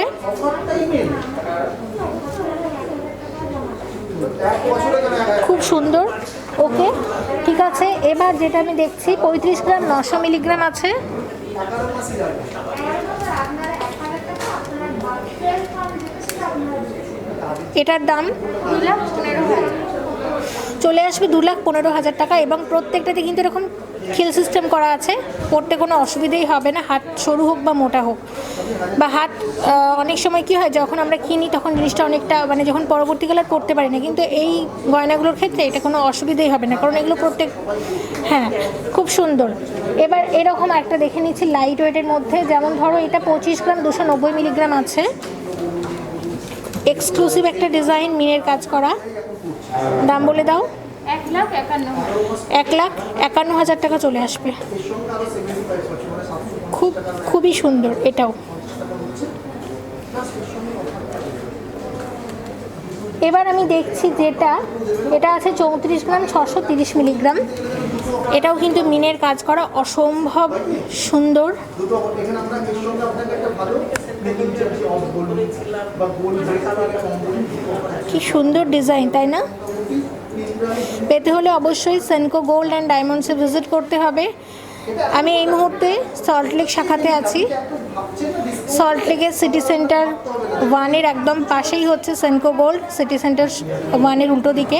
খুব সুন্দর। ওকে, ঠিক আছে। এবার যেটা আমি দেখছি 35 গ্রাম, 900 মিলিগ্রাম আছে। এটার দাম 2,15,000। চলে আসবে 2,15,000 টাকা। এবং প্রত্যেকটাতে কিন্তু এরকম খিল সিস্টেম করা আছে, পড়তে কোনো অসুবিধেই হবে না, হাত সরু হোক বা মোটা হোক। বা হাত অনেক সময় কি হয়, যখন আমরা কিনি তখন জিনিসটা অনেকটা মানে যখন পরবর্তীকালে আর পড়তে পারি না, কিন্তু এই গয়নাগুলোর ক্ষেত্রে এটা কোনো অসুবিধাই হবে না, কারণ এগুলো হ্যাঁ, খুব সুন্দর। এবার এরকম একটা দেখে নিচ্ছি লাইট ওয়েটের মধ্যে। যেমন ধরো এটা 25 গ্রাম, 290 মিলিগ্রাম আছে। এক্সক্লুসিভ একটা ডিজাইন, মিনের কাজ করা। দাম বলে দাও। 1,51,000। টাকা চলে আসবে। খুবই সুন্দর এটাও। এবার আমি দেখছি এটা আছে 34 গ্রাম, 630 মিলিগ্রাম। এটাও কিন্তু মিনের কাজ করা, অসম্ভব সুন্দর। কি সুন্দর ডিজাইন, তাই না? পেতে হলে অবশ্যই সেনকো গোল্ড অ্যান্ড ডায়মন্ডসে ভিজিট করতে হবে। আমি এই মুহূর্তে সল্টলেক শাখাতে আছি। সল্টলেকের সিটি সেন্টার 1-এর একদম পাশেই হচ্ছে সেনকো গোল্ড। সিটি সেন্টার 1-এর উল্টো দিকে,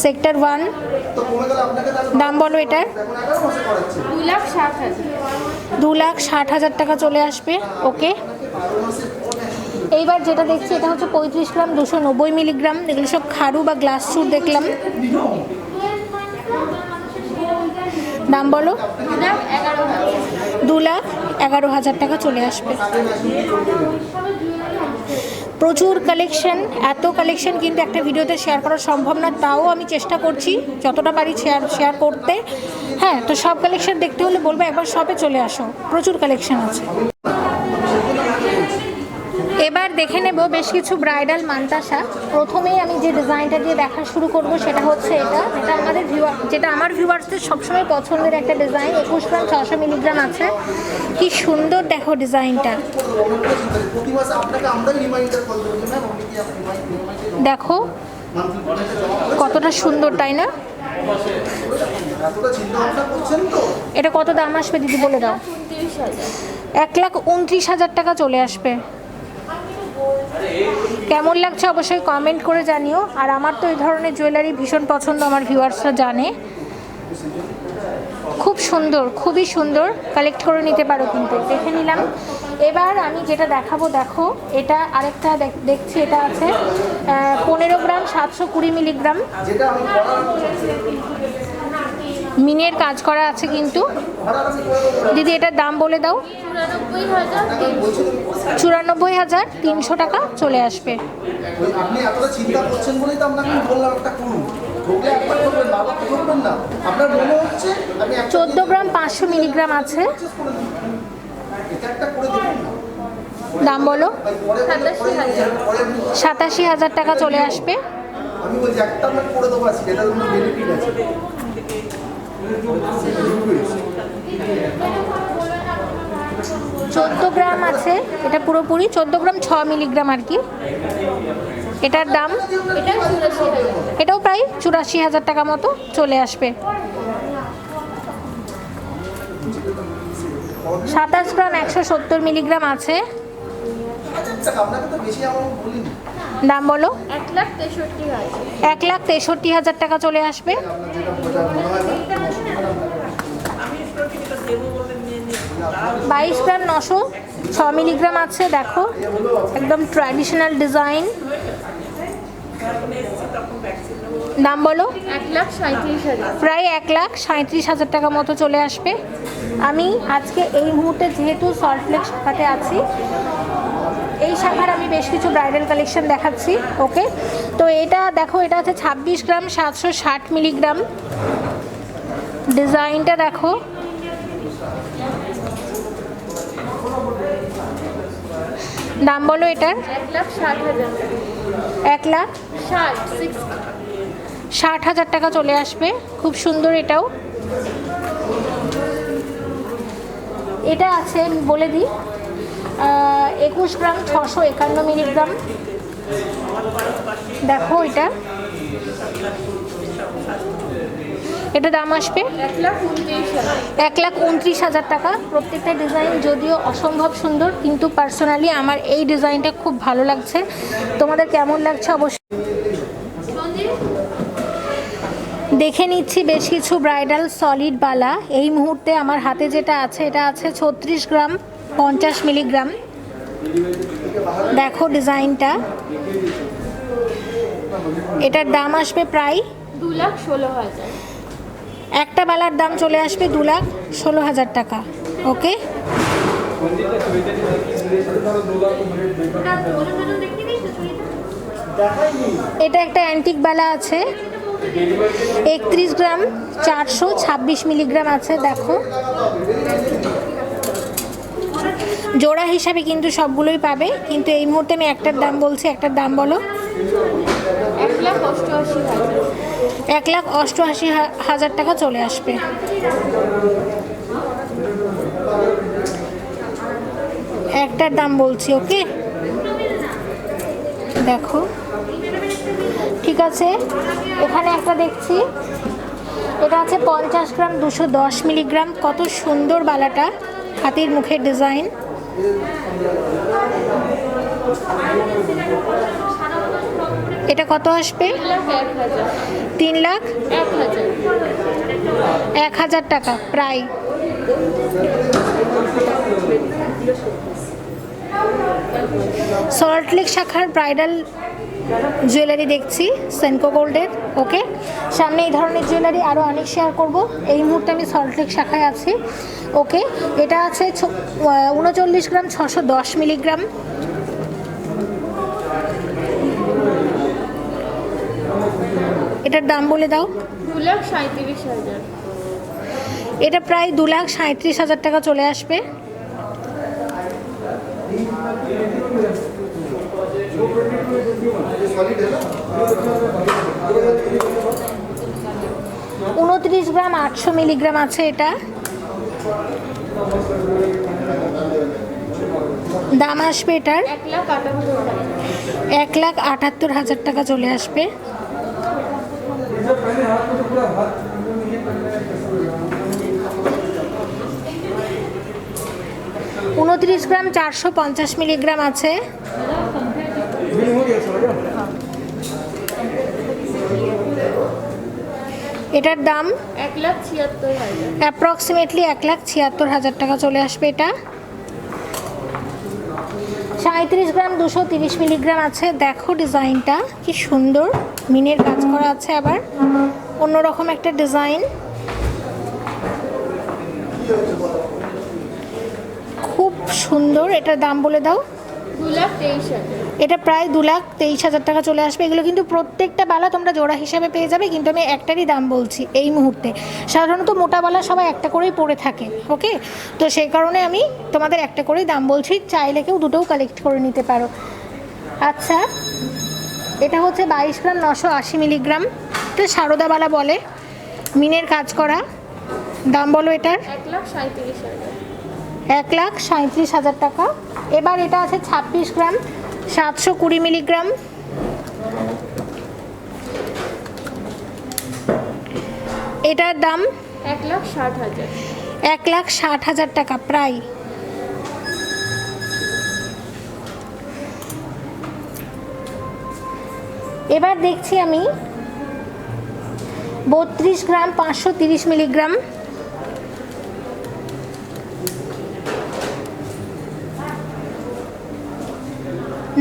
সেক্টর 1। দাম বলো এটার। 2,60,000। টাকা চলে আসবে। ওকে, এইবার যেটা দেখছি এটা হচ্ছে 35 গ্রাম, 290 মিলিগ্রাম। এগুলো সব খাড়ু বা গ্লাস চুর দেখলাম। দাম বলো। 2,11,000 টাকা চলে আসবে। প্রচুর কালেকশন, এত কালেকশন কিন্তু একটা ভিডিওতে শেয়ার করা সম্ভব না, তাও আমি চেষ্টা করছি যতটা পারি শেয়ার করতে। হ্যাঁ, তো সব কালেকশন দেখতে হলে বলবো একবার শপে চলে আসো, প্রচুর কালেকশন আছে। এবার দেখে নেব বেশ কিছু ব্রাইডাল মান্তাসা। প্রথমেই আমি যে ডিজাইনটা দিয়ে দেখা শুরু করব সেটা হচ্ছে যেটা আমার ভিউয়ার্সদের সবসময় পছন্দের একটা ডিজাইন। 21 গ্রাম, 600 মিলিগ্রাম আছে। কি সুন্দর দেখো ডিজাইনটা, দেখো কতটা সুন্দর, তাই না? এটা কত দাম আসবে দিদি বলে দাও। 1,29,000 টাকা চলে আসবে। কেমন লাগছে অবশ্যই কমেন্ট করে জানিও। আর আমার তো এই ধরনের জুয়েলারি ভীষণ পছন্দ, আমার ভিউয়ার্সরা জানে। খুব সুন্দর, খুবই সুন্দর, কালেক্ট করে নিতে পারো কিন্তু। দেখে নিলাম। এবার আমি যেটা দেখাবো, দেখো এটা আরেকটা দেখছি, এটা আছে 15 গ্রাম 720 মিলিগ্রাম, মিনের কাজ করা আছে কিন্তু। দিদি এটার দাম বলে দাও। 94,300 টাকা চলে আসবে। আপনি এতটা চিন্তা করছেন বলেই তো আপনাকে বললাম একটা করুন, ঢোকলে একবার করবেন না, আবার করবেন না। আপনার মনে হচ্ছে আমি 14 গ্রাম 500 মিলিগ্রাম আছে। এটা একটা করে দেখুন না। দাম বলো। 87,000 টাকা চলে আসবে। আমি বলছি একটা আমরা করে দেবো, আজকে এটা কোনো বেনিফিট আছে। 14 গ্রাম আছে, এটা পুরোপুরি 14 গ্রাম 6 মিলিগ্রাম আর কি। এটার দাম এটাও প্রায় 84,000 টাকা মতো চলে আসবে। 27 গ্রাম 170 মিলিগ্রাম আছে। আপনাকে তো বেশি অ্যামাউন্ট বলিনি। দাম বলো। 1,63,000। 1,63,000 টাকা চলে আসবে। 22 গ্রাম 906 মিলিগ্রাম আছে, দেখো একদম ট্র্যাডিশনাল ডিজাইন। দাম বলো। 1,37,000। প্রায় 1,37,000 টাকা মতো চলে আসবে। আমি আজকে এই মুহূর্তে যেহেতু সল্টলেক শাখাতে আছি, এই শাখার আমি বেশ কিছু ব্রাইডাল কালেকশন দেখাচ্ছি। ওকে, তো এটা দেখো, এটা আছে 26 গ্রাম 760 মিলিগ্রাম। ডিজাইনটা দেখো, দাম বলো এটার। 1,60,000। 1,60,000 টাকা চলে আসবে। খুব সুন্দর এটাও। এটা আছে আমি বলে দিই 21 গ্রাম 651 মিলিগ্রাম। দেখো এটা, এটা দাম আসবে 1,29,000 টাকা। প্রত্যেকটা ডিজাইন যদিও অসম্ভব সুন্দর, কিন্তু পার্সোনালি আমার এই ডিজাইনটা খুব ভালো লাগছে। তোমাদের কেমন লাগছে অবশ্যই দেখে নিচ্ছি। বেশ কিছু ব্রাইডাল সলিড বালা এই মুহূর্তে আমার হাতে যেটা আছে, এটা আছে 36 গ্রাম 50 মিলিগ্রাম। দেখো ডিজাইনটা, এটার দাম আসবে প্রায় 2,16,000। একটা বালার দাম চলে আসবে 2,16,000 টাকা। ওকে, এটা একটা অ্যান্টিক বালা আছে 31 গ্রাম 426 মিলিগ্রাম আছে। দেখো জোড়া হিসাবে কিন্তু সবগুলোই পাবে, কিন্তু এই মুহূর্তে আমি একটার দাম বলছি, একটার দাম বলো। 1,88,000। 1,88,000 টাকা চলে আসবে। একটার দাম বলছি। ওকে, দেখো ঠিক আছে। এখানে একটা দেখছি, এটা আছে 50 গ্রাম 210 মিলিগ্রাম। কত সুন্দর বালাটা, হাতির মুখের ডিজাইন। এটা কত আসবে? 3,01,000 টাকা প্রায়। সল্টলেক শাখার ব্রাইডাল জুয়েলারি দেখছি সেনকো গোল্ডের। ওকে, সামনে এই ধরনের জুয়েলারি আরও অনেক শেয়ার করব। এই মুহূর্তে আমি সল্টলেক শাখায় আছি। ওকে, এটা আছে 39 গ্রাম 610 মিলিগ্রাম। এটার দাম বলে দাও। 2,37,000। এটা প্রায় 2,37,000 টাকা চলে আসবে। উনত্রিশ গ্রাম 800 মিলিগ্রাম আছে এটা। দাম আসবে এটার 1,78,000 টাকা চলে আসবে। 29 গ্রাম 450 মিলিগ্রাম আছে। এটার দাম 1,76,000। অ্যাপ্রক্সিমেটলি 1,76,000 টাকা চলে আসবে এটা। 37 গ্রাম 230 মিলিগ্রাম আছে। দেখো ডিজাইনটা কি সুন্দর, মিনের কাজ করা আছে, আবার অন্যরকম একটা ডিজাইন, খুব সুন্দর। এটার দাম বলে দাও। 2,23,000। এটা প্রায় 2,23,000 টাকা চলে আসবে। এগুলো কিন্তু প্রত্যেকটা বালা তোমরা জোড়া হিসাবে পেয়ে যাবে, কিন্তু আমি একটারই দাম বলছি এই মুহূর্তে। সাধারণত মোটা বালা সবাই একটা করেই পরে থাকে, ওকে, তো সেই কারণে আমি তোমাদের একটা করেই দাম বলছি, চাইলে কেউ দুটোও কালেক্ট করে নিতে পারো। আচ্ছা, এটা হচ্ছে 22 গ্রাম 980 মিলিগ্রাম, এটা সারদা বালা বলে, মিনের কাজ করা। দাম বলো এটার। 1,37,000। 1,37,000 টাকা। এবার এটা আছে 26 গ্রাম 720 মিলিগ্রাম, এটার দাম 1,60,000। 1,60,000 টাকা প্রায়। এবার দেখছি আমি 32 গ্রাম 530 মিলিগ্রাম,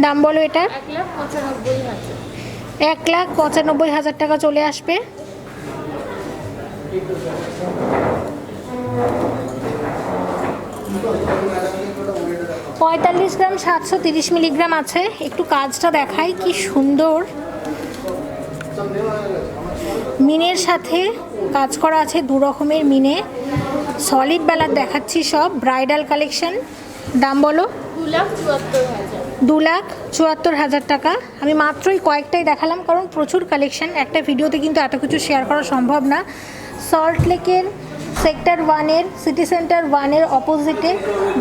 দাম বলো এটার। 1,95,000। 1,95,000 টাকা চলে আসবে। পঁয়তাল্লিশ গ্রাম 730 মিলিগ্রাম আছে। একটু কাজটা দেখাই, কি সুন্দর, মিনের সাথে কাজ করা আছে, দু রকমের মিনে, সলিড বেলার দেখাচ্ছি, সব ব্রাইডাল কালেকশন। দাম বলো। 2,74,000। 2,74,000 টাকা। আমি মাত্রই কয়েকটাই দেখালাম, কারণ প্রচুর কালেকশন, একটা ভিডিওতে কিন্তু এত কিছু শেয়ার করা সম্ভব না। সল্ট লেকের সেক্টর 1-এর সিটি সেন্টার 1-এর অপোজিটে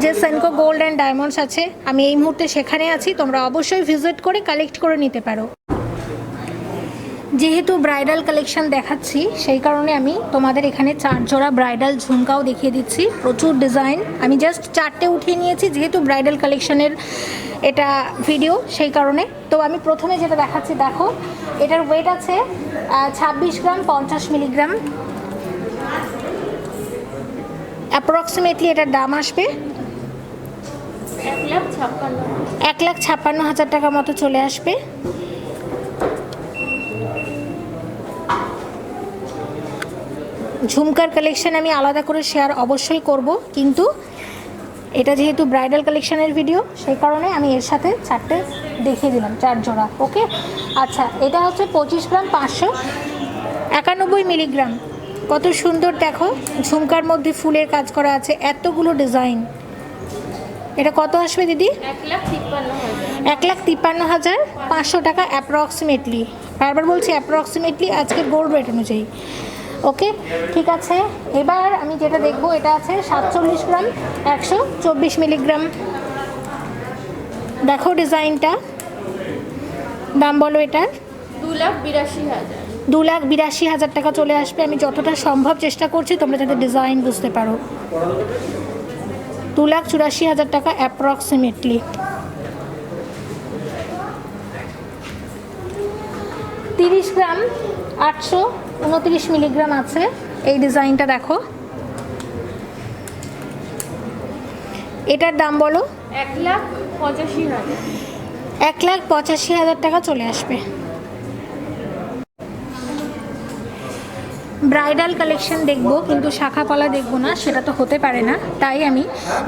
যে সেনকো গোল্ড অ্যান্ড ডায়মন্ডস আছে, আমি এই মুহূর্তে সেখানে আছি, তোমরা অবশ্যই ভিজিট করে কালেক্ট করে নিতে পারো। যেহেতু ব্রাইডাল কালেকশন দেখাচ্ছি, সেই কারণে আমি তোমাদের এখানে 4 জোড়া ব্রাইডাল ঝুমকাও দেখিয়ে দিচ্ছি, প্রচুর ডিজাইন। আমি জাস্ট 4টে উঠিয়ে নিয়েছি, যেহেতু ব্রাইডাল কালেকশনের এটা ভিডিও, সেই কারণে। তো আমি প্রথমে যেটা দেখাচ্ছি, দেখো, এটার ওয়েট আছে 26 গ্রাম 50 মিলিগ্রাম, অ্যাপ্রক্সিমেটলি এটার দাম আসবে 1,56,000 টাকা মতো চলে আসবে। ঝুমকার কালেকশন আমি আলাদা করে শেয়ার অবশ্যই করব, কিন্তু এটা যেহেতু ব্রাইডাল কালেকশনের ভিডিও, সেই কারণে আমি এর সাথে 4টে দেখিয়ে দিলাম, 4 জোড়া, ওকে। আচ্ছা, এটা হচ্ছে 25 গ্রাম 591 মিলিগ্রাম, কত সুন্দর দেখো, ঝুমকার মধ্যে ফুলের কাজ করা আছে, এতগুলো ডিজাইন। এটা কত আসবে দিদি? 1,53,500 টাকা অ্যাপ্রক্সিমেটলি। বারবার বলছি অ্যাপ্রক্সিমেটলি, আজকে গোল্ড রেট অনুযায়ী, ওকে, ঠিক আছে। এবার আমি যেটা দেখবো, এটা আছে 47 গ্রাম 124 মিলিগ্রাম, দেখো ডিজাইনটা। দাম বলো এটার। 2,82,000। 2,82,000 টাকা চলে আসবে। আমি যতটা সম্ভব চেষ্টা করছি তোমরা যাতে ডিজাইন বুঝতে পারো। 2,84,000 টাকা অ্যাপ্রক্সিমেটলি। 30 গ্রাম 829 মিলিগ্রাম আছে। এই ডিজাইনটা দেখো, এটার দাম বলো। 1,85,000। 1,85,000 টাকা চলে আসবে। ব্রাইডাল কালেকশন দেখবো, কিন্তু শাখা পলা দেখবো না, সেটা তো হতে পারে না। তাই আমি,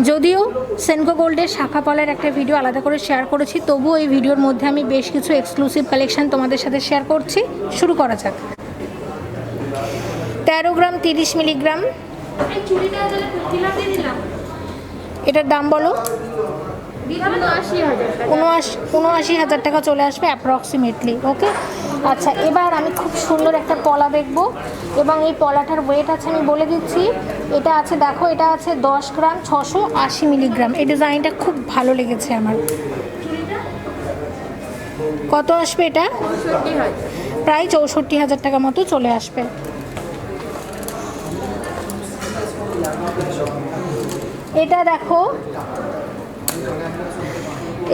যদিও সেনকো গোল্ডের শাখা পলার একটা ভিডিও আলাদা করে শেয়ার করেছি, তবুও এই ভিডিওর মধ্যে আমি বেশ কিছু এক্সক্লুসিভ কালেকশন তোমাদের সাথে শেয়ার করছি। শুরু করা যাক। 13 গ্রাম 30 মিলিগ্রাম, এটার দাম বলো। 79,000 টাকা চলে আসবে অ্যাপ্রক্সিমেটলি, ওকে। আচ্ছা, এবার আমি খুব সুন্দর একটা পলা দেখব, এবং এই পলাটার ওয়েট আছে আমি বলে দিচ্ছি। এটা আছে, দেখো, এটা আছে 10 গ্রাম 680 মিলিগ্রাম। এই ডিজাইনটা খুব ভালো লেগেছে আমার। কত আসবে এটা? 64,000। প্রায় 64,000 টাকা মতো চলে আসবে। এটা দেখো,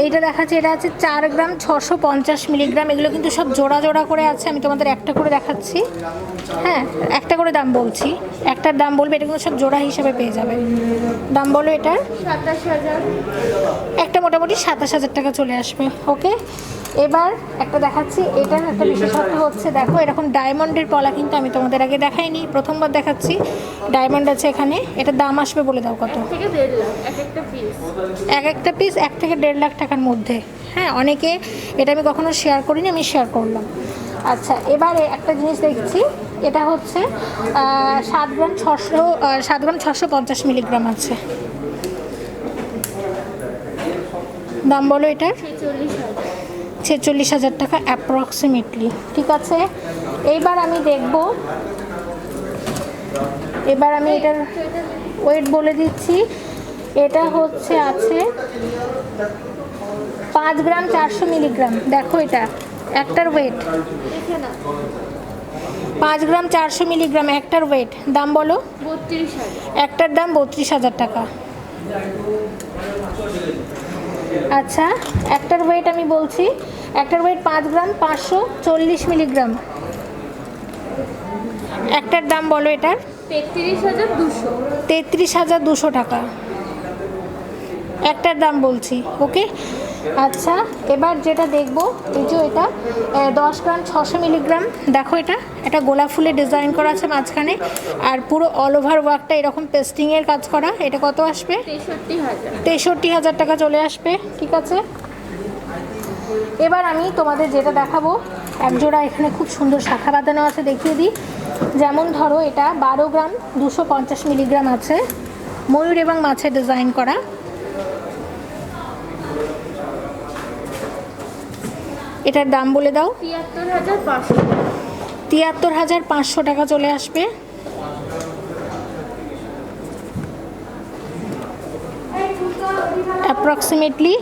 এইটা দেখাচ্ছে, এটা আছে 4 গ্রাম 650 মিলিগ্রাম। এগুলো কিন্তু সব জোড়া জোড়া করে আছে, আমি তোমাদের একটা করে দেখাচ্ছি। হ্যাঁ, একটা করে দাম বলছি, একটার দাম বলবে, এটা কিন্তু সব জোড়া হিসেবে পেয়ে যাবে। দাম বলো এটার? 27,000। একটা মোটামুটি 27,000 টাকা চলে আসবে। ওকে, এবার একটা দেখাচ্ছি। এটার একটা বিশেষত্ব হচ্ছে, দেখো এরকম ডায়মন্ডের পলা কিন্তু আমি তোমাদের আগে দেখাইনি, প্রথমবার দেখাচ্ছি। ডায়মন্ড আছে এখানে। এটার দাম আসবে বলে দাও কত? থেকে 1.5 লাখ এক একটা পিস। এক একটা পিস 1 থেকে 1.5 লাখ টাকার মধ্যে। হ্যাঁ, অনেকে, এটা আমি কখনো শেয়ার করিনি, আমি শেয়ার করলাম। আচ্ছা, এবারে একটা জিনিস দেখছি, এটা হচ্ছে 7 গ্রাম 650 মিলিগ্রাম আছে। দাম বলো এটার? 46,000 টাকা অ্যাপ্রক্সিমেটলি। ঠিক আছে, এইবার আমি দেখব, এবার আমি এটার ওয়েট বলে দিচ্ছি। এটা হচ্ছে আছে 5 গ্রাম 400 মিলিগ্রাম। দেখো এটা একটার ওয়েট, 5 গ্রাম 400 মিলিগ্রাম একটার ওয়েট। দাম বলো? 32,000। একটার দাম 32,000 টাকা। আচ্ছা, একটার ওয়েট আমি বলছি, একটার ওয়েট 5 গ্রাম 540 মিলিগ্রাম। একটার দাম বলো এটার? 33,200। 33,200 টাকা একটার দাম বলছি। ওকে, আচ্ছা, এবার যেটা দেখবো, এই যে এটা 10 গ্রাম 600 মিলিগ্রাম। দেখো এটা গোলাপ ফুলের ডিজাইন করা আছে মাঝখানে, আর পুরো অল ওভার ওয়ার্কটা এরকম পেস্টিংয়ের কাজ করা। এটা কত আসবে? 63,000। 63,000 টাকা চলে আসবে। ঠিক আছে, এবার আমি তোমাদের যেটা দেখাবো, একজোড়া এখানে খুব সুন্দর শাখা বাঁধানো আছে, দেখিয়ে দিই। যেমন ধরো এটা 12 গ্রাম 250 মিলিগ্রাম আছে, ময়ূর এবং মাছের ডিজাইন করা। এটার দাম বলে দাও? 73,500। 73,500 টাকা চলে আসবে। অ্যাপ্রক্সিমেটলি।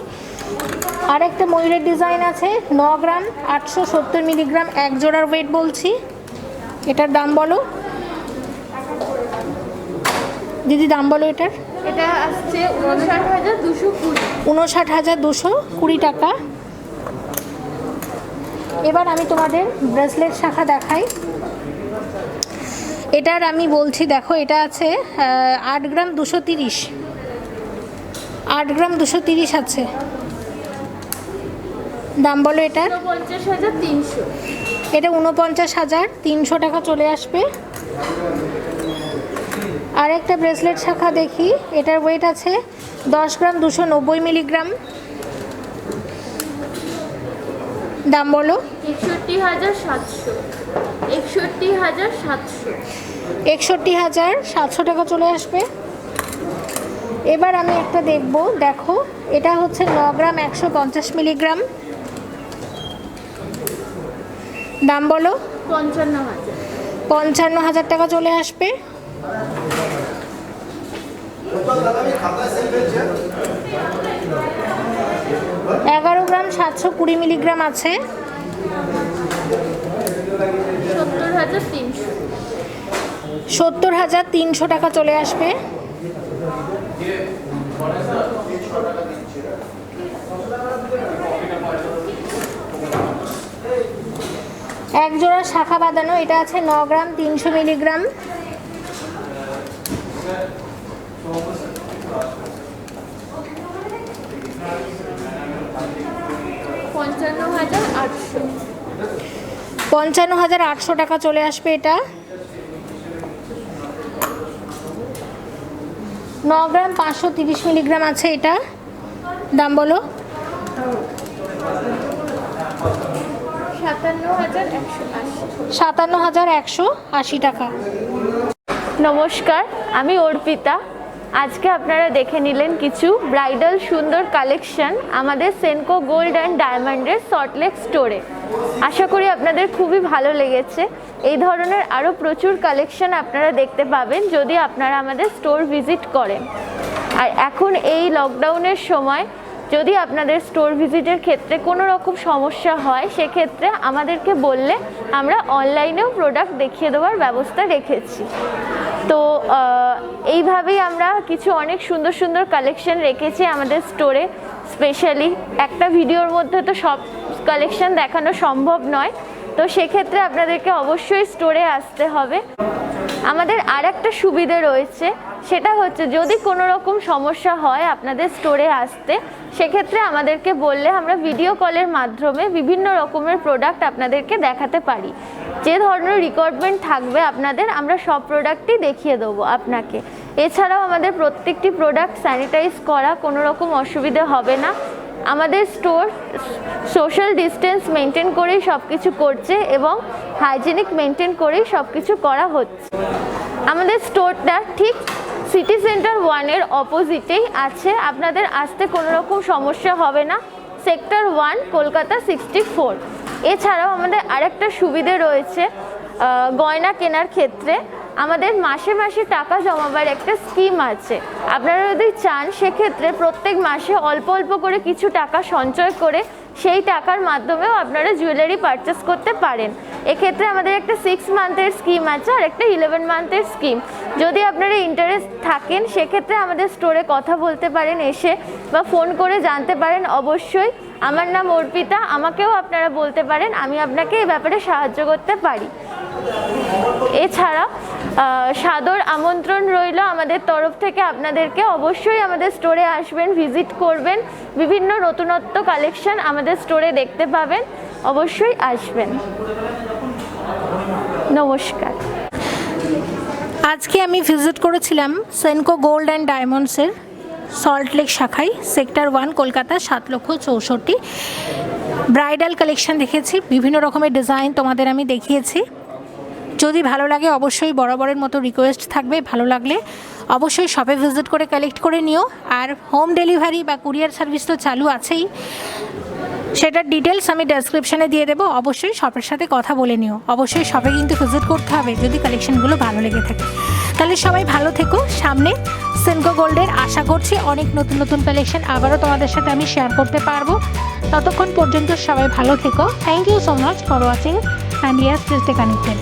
আরেকটা ময়ূরের ডিজাইন আছে 9 গ্রাম 870 মিলিগ্রাম, এক জোড়ার ওয়েট বলছি। এটার দাম বলো দিদি, দাম বলো এটার? এটা আসছে 59,220। 59,220 টাকা। এবার আমি তোমাদের ব্রেসলেট শাখা দেখাই। এটার আমি বলছি, দেখো এটা আছে 8 গ্রাম 230, 8 গ্রাম 230 আছে। দাম বলো এটার? 49,300। এটা 49,300 টাকা চলে আসবে। আর একটা ব্রেসলেট শাখা দেখি, এটার ওয়েট আছে 10 গ্রাম 290 মিলিগ্রাম। দাম বলো? 61,700। 61,700। 61,700 টাকা চলে আসবে। এবার আমি একটা দেখব, দেখো এটা হচ্ছে 9 গ্রাম 150 মিলিগ্রাম। দাম বলো? 55,000। 55,000 টাকা চলে আসবে। 11 গ্রাম 720 মিলিগ্রাম আছে। 70,300। 70,300 টাকা চলে আসবে। এক জোড়া শাখা বাঁধানো, এটা আছে 9 গ্রাম 300 মিলিগ্রাম। 55,800। 55,800 টাকা চলে আসবে এটা। 9 গ্রাম 530 মিলিগ্রাম আছে এটা। দাম বলো? 57,180 টাকা। নমস্কার, আমি অর্পিতা। আজকে আপনারা দেখে নিলেন কিছু ব্রাইডাল সুন্দর কালেকশন আমাদের সেনকো গোল্ড অ্যান্ড ডায়মন্ডের সল্টলেক স্টোরে। আশা করি আপনাদের খুবই ভালো লেগেছে। এই ধরনের আরও প্রচুর কালেকশন আপনারা দেখতে পাবেন যদি আপনারা আমাদের স্টোর ভিজিট করেন। আর এখন এই লকডাউনের সময় যদি আপনাদের স্টোর ভিজিটের ক্ষেত্রে কোনো রকম সমস্যা হয়, সেক্ষেত্রে আমাদেরকে বললে আমরা অনলাইনেও প্রোডাক্ট দেখিয়ে দেওয়ার ব্যবস্থা রেখেছি। তো এইভাবেই আমরা কিছু অনেক সুন্দর সুন্দর কালেকশন রেখেছি আমাদের স্টোরে। স্পেশালি একটা ভিডিওর মধ্যে তো সব কালেকশন দেখানো সম্ভব নয়, তো সেক্ষেত্রে আপনাদেরকে অবশ্যই স্টোরে আসতে হবে। আমাদের আর একটা সুবিধে রয়েছে, সেটা হচ্ছে যদি কোনো রকম সমস্যা হয় আপনাদের স্টোরে আসতে, সেক্ষেত্রে আমাদেরকে বললে আমরা ভিডিও কলের মাধ্যমে বিভিন্ন রকমের প্রোডাক্ট আপনাদেরকে দেখাতে পারি। যে ধরনের রিকোয়ারমেন্ট থাকবে আপনাদের, আমরা সব প্রোডাক্টই দেখিয়ে দেবো আপনাকে। এছাড়াও আমাদের প্রত্যেকটি প্রোডাক্ট স্যানিটাইজ করা, কোনো রকম অসুবিধে হবে না। আমাদের স্টোর সোশ্যাল ডিস্টেন্স মেনটেন করেই সব কিছু করছে এবং হাইজেনিক মেনটেন করেই সব কিছু করা হচ্ছে। আমাদের স্টোরটা ঠিক সিটি সেন্টার 1-এর অপোজিটেই আছে, আপনাদের আসতে কোনো রকম সমস্যা হবে না। সেক্টর 1, কলকাতা 64। এছাড়াও আমাদের আরেকটা সুবিধে রয়েছে গয়না কেনার ক্ষেত্রে। আমাদের মাসে মাসে টাকা জমাবার একটা স্কিম আছে। আপনারা যদি চান সেক্ষেত্রে প্রত্যেক মাসে অল্প অল্প করে কিছু টাকা সঞ্চয় করে সেই টাকার মাধ্যমেও আপনারা জুয়েলারি পারচেস করতে পারেন। এক্ষেত্রে আমাদের একটা 6 মান্থের স্কিম আছে আর একটা 11 মান্থের স্কিম। যদি আপনারা ইন্টারেস্ট থাকেন সেক্ষেত্রে আমাদের স্টোরে কথা বলতে পারেন এসে, বা ফোন করে জানতে পারেন। অবশ্যই আমার নাম অর্পিতা, আমাকেও আপনারা বলতে পারেন, আমি আপনাকে এই ব্যাপারে সাহায্য করতে পারি। এছাড়া সাদর আমন্ত্রণ রইল আমাদের তরফ থেকে আপনাদেরকে। অবশ্যই আমাদের স্টোরে আসবেন, ভিজিট করবেন, বিভিন্ন নতুনত্ব কালেকশন আমাদের স্টোরে দেখতে পাবেন। অবশ্যই আসবেন। নমস্কার। আজকে আমি ভিজিট করেছিলাম সেনকো গোল্ড অ্যান্ড ডায়মন্ডসের সল্টলেক শাখায়, সেক্টর 1, কলকাতা 7,64,000। ব্রাইডাল কালেকশন দেখেছি, বিভিন্ন রকমের ডিজাইন তোমাদের আমি দেখিয়েছি। যদি ভালো লাগে অবশ্যই বরাবরের মতো রিকোয়েস্ট থাকবে, ভালো লাগলে অবশ্যই শপে ভিজিট করে কালেক্ট করে নিও। আর হোম ডেলিভারি বা কুরিয়ার সার্ভিস তো চালু আছেই, সেটার ডিটেলস আমি ডেসক্রিপশানে দিয়ে দেবো। অবশ্যই শপের সাথে কথা বলে নিও। অবশ্যই শপে কিন্তু ভিজিট করতে হবে যদি কালেকশনগুলো ভালো লেগে থাকে। তাহলে সবাই ভালো থেকো। সামনে সেনকো গোল্ডের আশা করছি অনেক নতুন নতুন কালেকশন আবারও তোমাদের সাথে আমি শেয়ার করতে পারবো। ততক্ষণ পর্যন্ত সবাই ভালো থেকো। Thank you so much for watching and yes, stay connected.